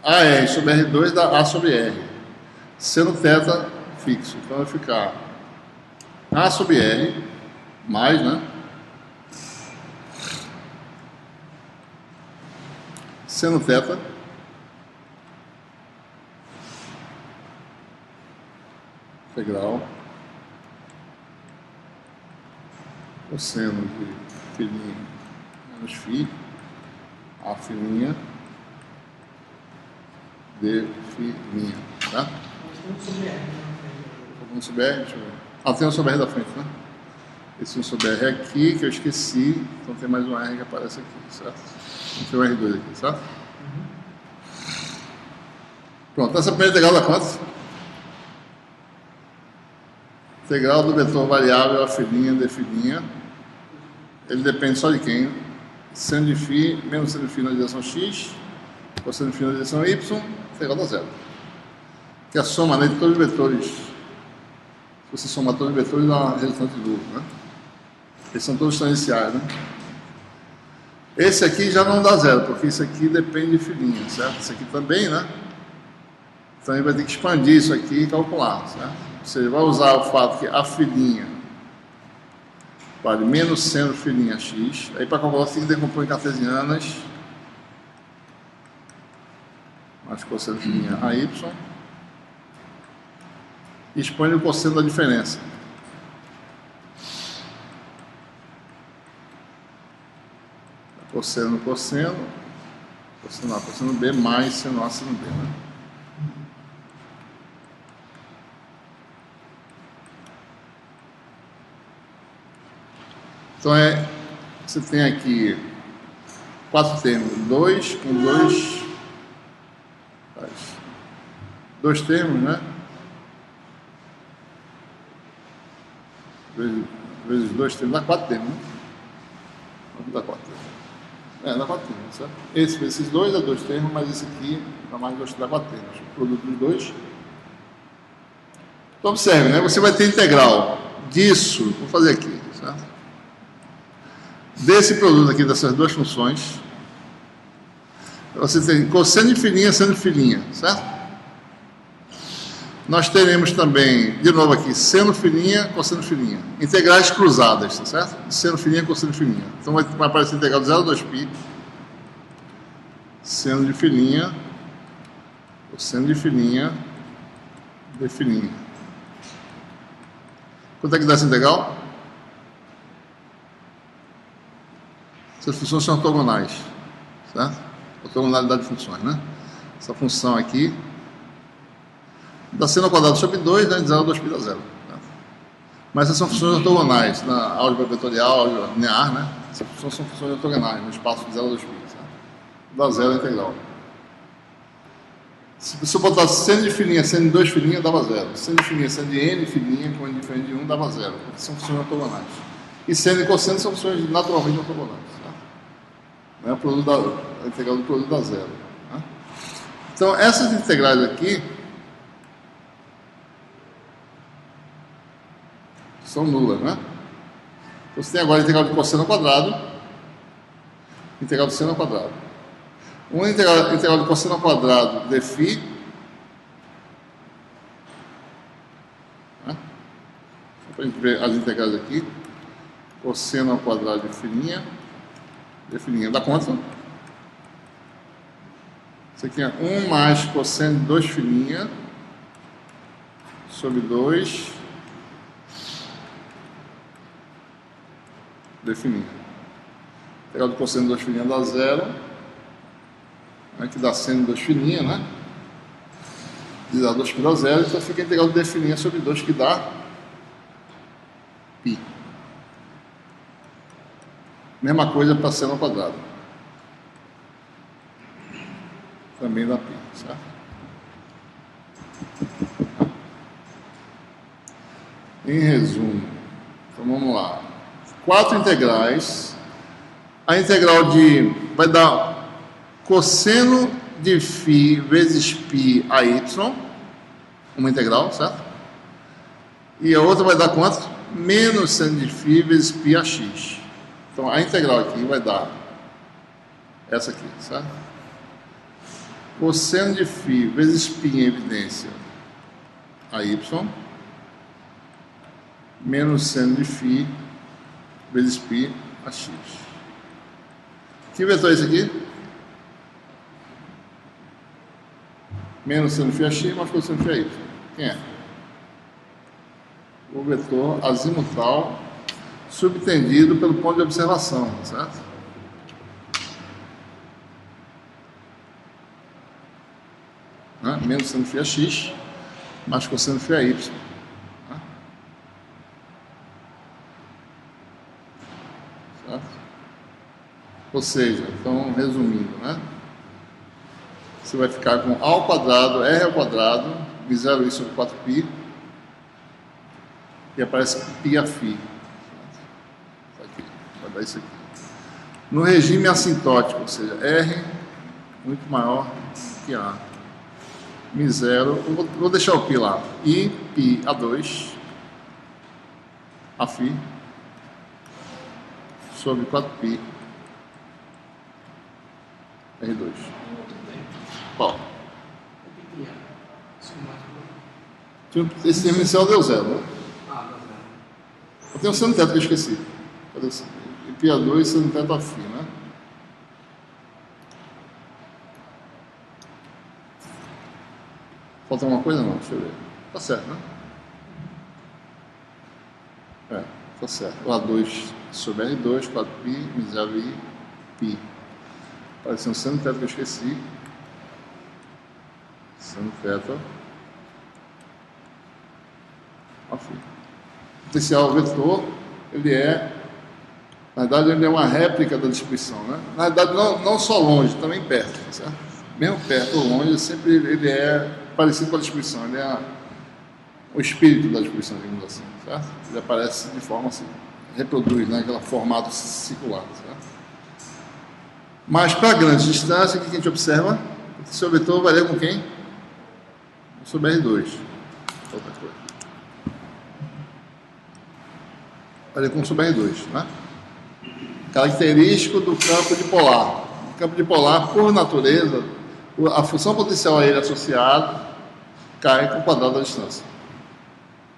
AR sobre R2 dá A sobre R. Seno θ fixo. Então vai ficar A sobre R mais, né? Seno θ integral cosseno de filinha menos φ a filinha de filinha, tá? 1 sobre R, deixa eu ver. Tem 1 sobre R da frente, né? Esse 1 sobre R é aqui, que eu esqueci, então tem mais um R que aparece aqui, certo? Tem um R2 aqui, certo? Pronto, essa primeira integral dá quanto? Integral do vetor variável afim de filinha. Ele depende só de quem? Seno de φ menos seno de φ na direção x, cosseno de φ na direção y, integral dá zero. Que é a soma, né, de todos os vetores. Se você somar todos os vetores, dá uma resultante dupla, né? Eles são todos tangenciais, né? Esse aqui já não dá zero, porque isso aqui depende de filinha, certo? Isso aqui também, né? Então ele vai ter que expandir isso aqui e calcular, certo? Você vai usar o fato que a filinha vale menos seno filinha x. Aí para calcular você tem que decompor em cartesianas mais cosseno filinha AY. E expande o cosseno da diferença. Cosseno, cosseno A, cosseno B mais seno A, seno B, né? Então você tem aqui 4 termos, 2 com 2 termos, né? Vezes 2 termos, dá 4 termos, né? Dá 4 termos. Dá 4 termos, certo? Esse vezes esses dois dá 2 termos, mas esse aqui dá mais 2, dá 4 termos. O produto dos dois. Então observe, né? Você vai ter integral disso, vou fazer aqui, certo? Desse produto aqui, dessas duas funções, você tem cosseno de filinha, seno de filinha, certo? Nós teremos também, de novo aqui, seno filinha, cosseno filinha. Integrais cruzadas, tá certo? Seno filinha, cosseno filinha. Então vai aparecer a integral de 0 a 2π, seno de filinha, cosseno de filinha, de filinha. Quanto é que dá essa integral? Essas funções são ortogonais, certo? Ortogonalidade de funções, né? Essa função aqui dá seno ao quadrado sobre 2, dá de 0 a 2π dá 0. Né? Mas essas são funções ortogonais, na álgebra vetorial, álgebra linear, né? Essas funções são funções ortogonais, no espaço de 0 a 2π, certo? Dá 0 a integral. Se você botar seno de filinha, seno de 2 filinhas, dava 0. Seno de filinha, seno de n filinha, com n diferente de 1, dava 0. Porque são funções ortogonais. E seno e cosseno são funções naturalmente ortogonais. Né? A integral do produto dá 0. Né? Então, essas integrais aqui são nulas, né? Então, você tem agora a integral de cosseno ao quadrado, integral de seno ao quadrado. Uma integral de cosseno ao quadrado de φ, né? para a gente ver as integrais aqui. Cosseno ao quadrado de fininha. De fininha dá quanto? Isso aqui é 1 mais cosseno de 2 fininha sobre 2 de fininha. Integral do cosseno de 2 fininha dá 0. Aqui dá seno de 2 fininha, né? E dá 2 que dá 0. Então fica a integral de d fininha sobre 2 que dá π. Mesma coisa para seno ao quadrado. Também dá π, certo? Em resumo, então vamos lá. 4 integrais. A integral vai dar cosseno de φ vezes π a y, uma integral, certo? E a outra vai dar quanto? Menos seno de φ vezes π a x. Então a integral aqui vai dar essa aqui, certo? Cosseno de φ vezes π em evidência a y, menos seno de φ vezes π a x. Que vetor é esse aqui? Menos seno de φ a x mais cosseno de φ a y. Quem é? O vetor azimutal subtendido pelo ponto de observação, certo? Menos seno de φ a x mais cosseno de φ a y. Certo? Ou seja, então resumindo, né? Você vai ficar com A ao quadrado, R ao quadrado, μ0 sobre 4π, e aparece π a φ. Aqui, vai dar isso aqui. No regime assintótico, ou seja, R muito maior que A. μ0, vou deixar o π lá, e π a 2, a φ, sobre 4π, R2. Qual? Esse termo inicial deu 0, né? Eu tenho o seno teto que eu esqueci. Cadê o seno? E π a 2, seno teto a φ, né? Falta alguma coisa? Não, deixa eu ver. Tá certo, né? Tá certo. O A2 sobre R2, 4π, μ0 e π. Apareceu um seno teto que eu esqueci. Seno teto a φ. O potencial vetor, ele é, na verdade, ele é uma réplica da distribuição, né? Na verdade, não só longe, também perto, certo? Mesmo perto ou longe, sempre ele é parecido com a distribuição, ele é o espírito da distribuição, digamos assim, certo? Ele aparece de forma assim, reproduz, né, aquele formato circular, certo? Mas para grandes distâncias, o que a gente observa? O seu vetor varia com quem? Sobre R2. Outra coisa. Varia com sobre R2, né? Característico do campo dipolar. O campo dipolar, por natureza, a função potencial a ele associada cai com o quadrado da distância.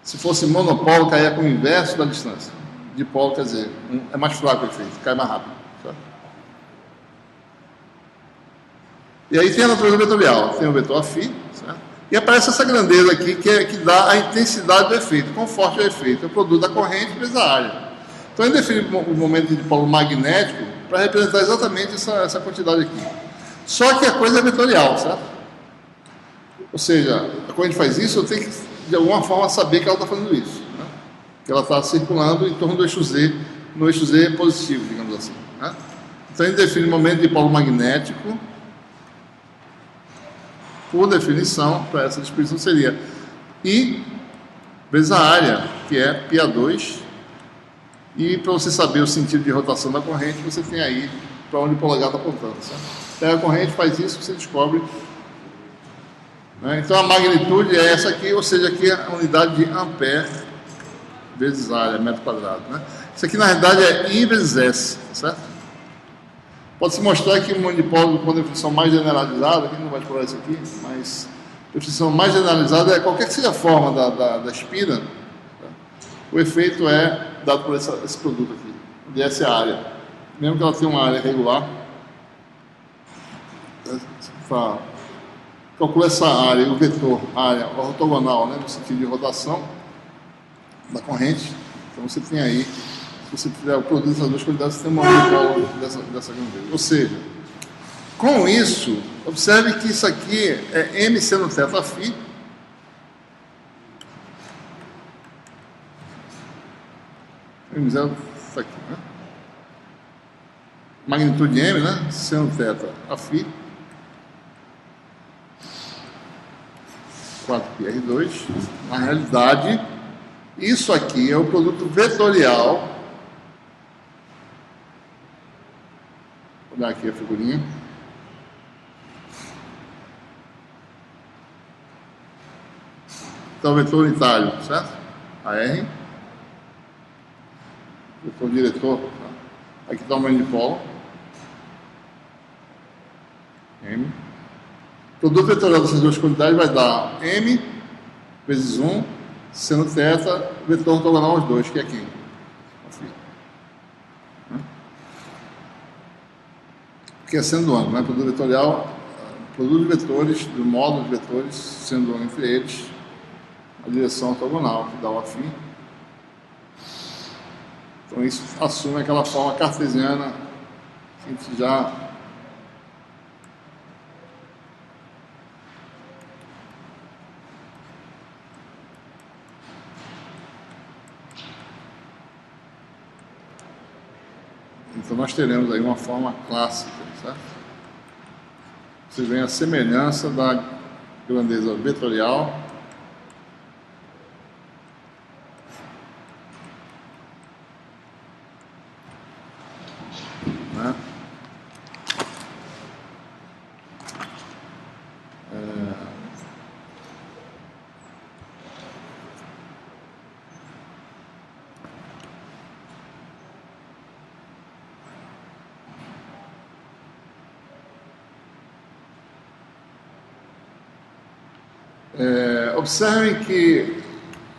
Se fosse monopolo, caia com o inverso da distância. Dipolo quer dizer, é mais fraco o efeito, cai mais rápido. Certo? E aí tem a natureza vetorial, tem o vetor φ, certo? E aparece essa grandeza aqui que dá a intensidade do efeito. Quão forte é o efeito? É o produto da corrente vezes a área. Então ele define o momento de dipolo magnético para representar exatamente essa quantidade aqui. Só que a coisa é vetorial, certo? Ou seja, quando a gente faz isso, eu tenho que, de alguma forma, saber que ela está fazendo isso. Né? Que ela está circulando em torno do eixo Z, no eixo Z positivo, digamos assim. Né? Então ele define o momento de dipolo magnético. Por definição, para essa distribuição seria I vezes a área, que é π a 2. E para você saber o sentido de rotação da corrente, você tem aí para onde o polegar está apontando. Certo? Pega a corrente, faz isso, você descobre. Né? Então a magnitude é essa aqui, ou seja, aqui é a unidade de ampere vezes área, metro quadrado. Né? Isso aqui na realidade é I vezes S, certo? Pode-se mostrar que um dipolo com definição mais generalizada, aqui não vai explorar isso aqui, mas a definição mais generalizada é qualquer que seja a forma da espira, tá? O efeito é dado por esse produto aqui, onde essa é a área. Mesmo que ela tenha uma área regular, calcula essa área, o vetor, área ortogonal, né, no sentido de rotação da corrente. Então você tem aí, se você tiver o produto dessas duas qualidades, você tem uma monopólio dessa grandeza. Ou seja, com isso, observe que isso aqui é M seno θ φ. M0, isso aqui, né? Magnitude M, né? Seno θ a φ. 4πr2. Na realidade, isso aqui é o produto vetorial. Vou olhar aqui a figurinha. Então, vetor unitário, certo? AR. Vetor diretor. Tá? Aqui está o tamanho de polo. M. O produto vetorial dessas duas quantidades vai dar M vezes 1, seno θ, vetor ortogonal aos dois, que é quem? Que é seno do ângulo, né? Produto vetorial, produto de vetores, do módulo de vetores, sendo entre eles a direção ortogonal, que dá o afim. Então isso assume aquela forma cartesiana que a gente já então nós teremos aí uma forma clássica, certo? Você vê a semelhança da grandeza vetorial né? Observem que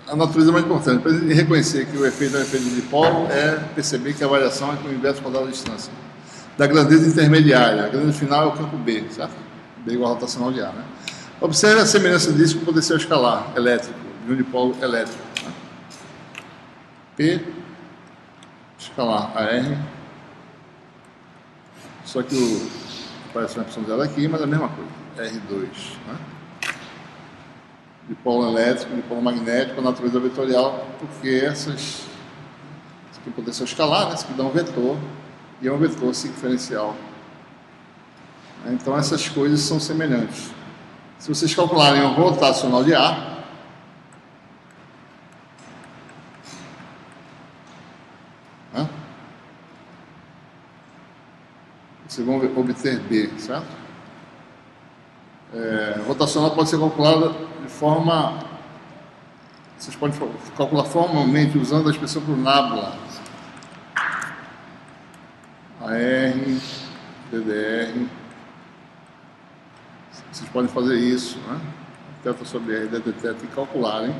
a natureza é mais importante. Para reconhecer que o efeito é um efeito de dipolo, é perceber que a variação é com o inverso quadrado da distância da grandeza intermediária. A grandeza final é o campo B, certo? B igual a rotacional de A, né? Observe a semelhança disso com o potencial escalar elétrico, de um dipolo elétrico. Né? P escalar AR. Só que aparece uma opção zero aqui, mas é a mesma coisa. R2, né? Dipolo elétrico, dipolo magnético, a natureza vetorial, porque isso aqui é um potencial escalar, né? Isso aqui dá um vetor, e é um vetor circunferencial. Então essas coisas são semelhantes. Se vocês calcularem o rotacional de A, né? Vocês vão obter B, certo? Rotacional pode ser calculada de forma... Vocês podem calcular formalmente usando a expressão por nábula. AR, DDR. Vocês podem fazer isso, né? Teta sobre R, DT, e calcularem.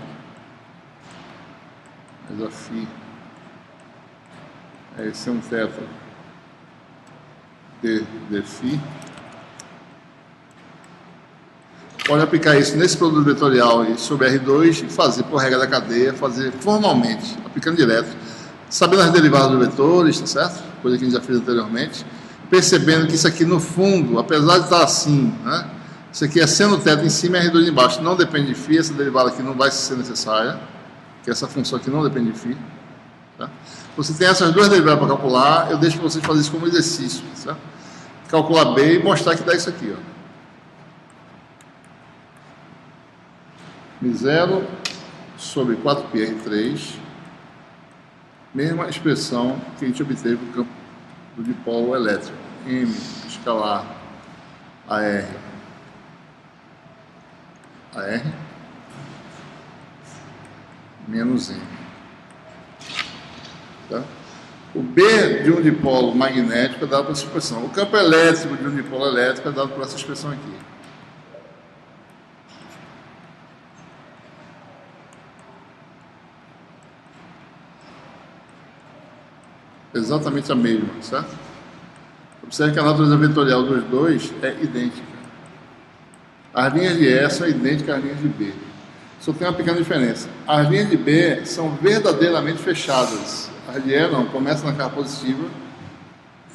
Mas a φ é esse é um θ de φ. Pode aplicar isso nesse produto vetorial e sobre R2 e fazer por regra da cadeia, fazer formalmente, aplicando direto, sabendo as derivadas dos vetores, tá certo? Coisa que a gente já fez anteriormente, percebendo que isso aqui no fundo, apesar de estar assim, né? Isso aqui é seno θ em cima e R2 embaixo, não depende de φ, essa derivada aqui não vai ser necessária, que essa função aqui não depende de φ. Tá? Você tem essas duas derivadas para calcular, eu deixo vocês fazerem isso como exercício, certo? Calcular B e mostrar que dá isso aqui, ó. M0 sobre 4πr3, mesma expressão que a gente obteve no campo do dipolo elétrico. M escalar AR menos M. Tá? O B de um dipolo magnético é dado por essa expressão. O campo elétrico de um dipolo elétrico é dado por essa expressão aqui. exatamente a mesma, certo? Observe que a natureza vetorial dos dois é idêntica. As linhas de E são idênticas às linhas de B. Só tem uma pequena diferença. As linhas de B são verdadeiramente fechadas. As de E não, começa na carga positiva,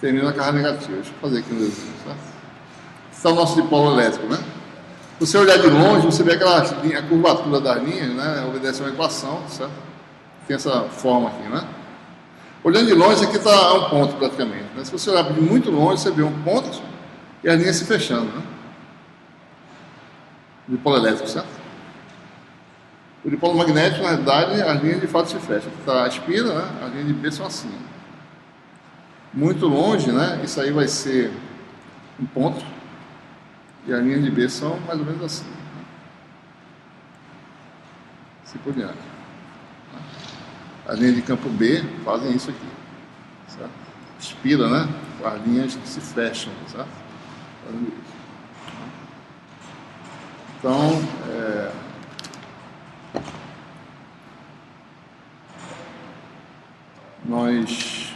termina na carga negativa. Deixa eu fazer aqui um desenho, certo? Esse é o nosso dipolo elétrico, né? Se você olhar de longe, você vê aquela linha, a curvatura das linhas, né? Obedece a uma equação, certo? Tem essa forma aqui, né? Olhando de longe, aqui está um ponto praticamente, né? Se você olhar de muito longe, você vê um ponto e as linhas se fechando, né? O dipolo elétrico, certo? O dipolo magnético, na realidade, as linhas de fato se fecham. Aqui está a espira, né? As linhas de B são assim. Muito longe, né? Isso aí vai ser um ponto. E as linhas de B são mais ou menos assim. Né? Assim por diante. As linhas de campo B fazem isso aqui. Certo? Espira, né? As linhas que se fecham, certo? Fazendo isso. Então, nós...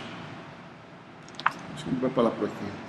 Acho que a gente vai parar por aqui.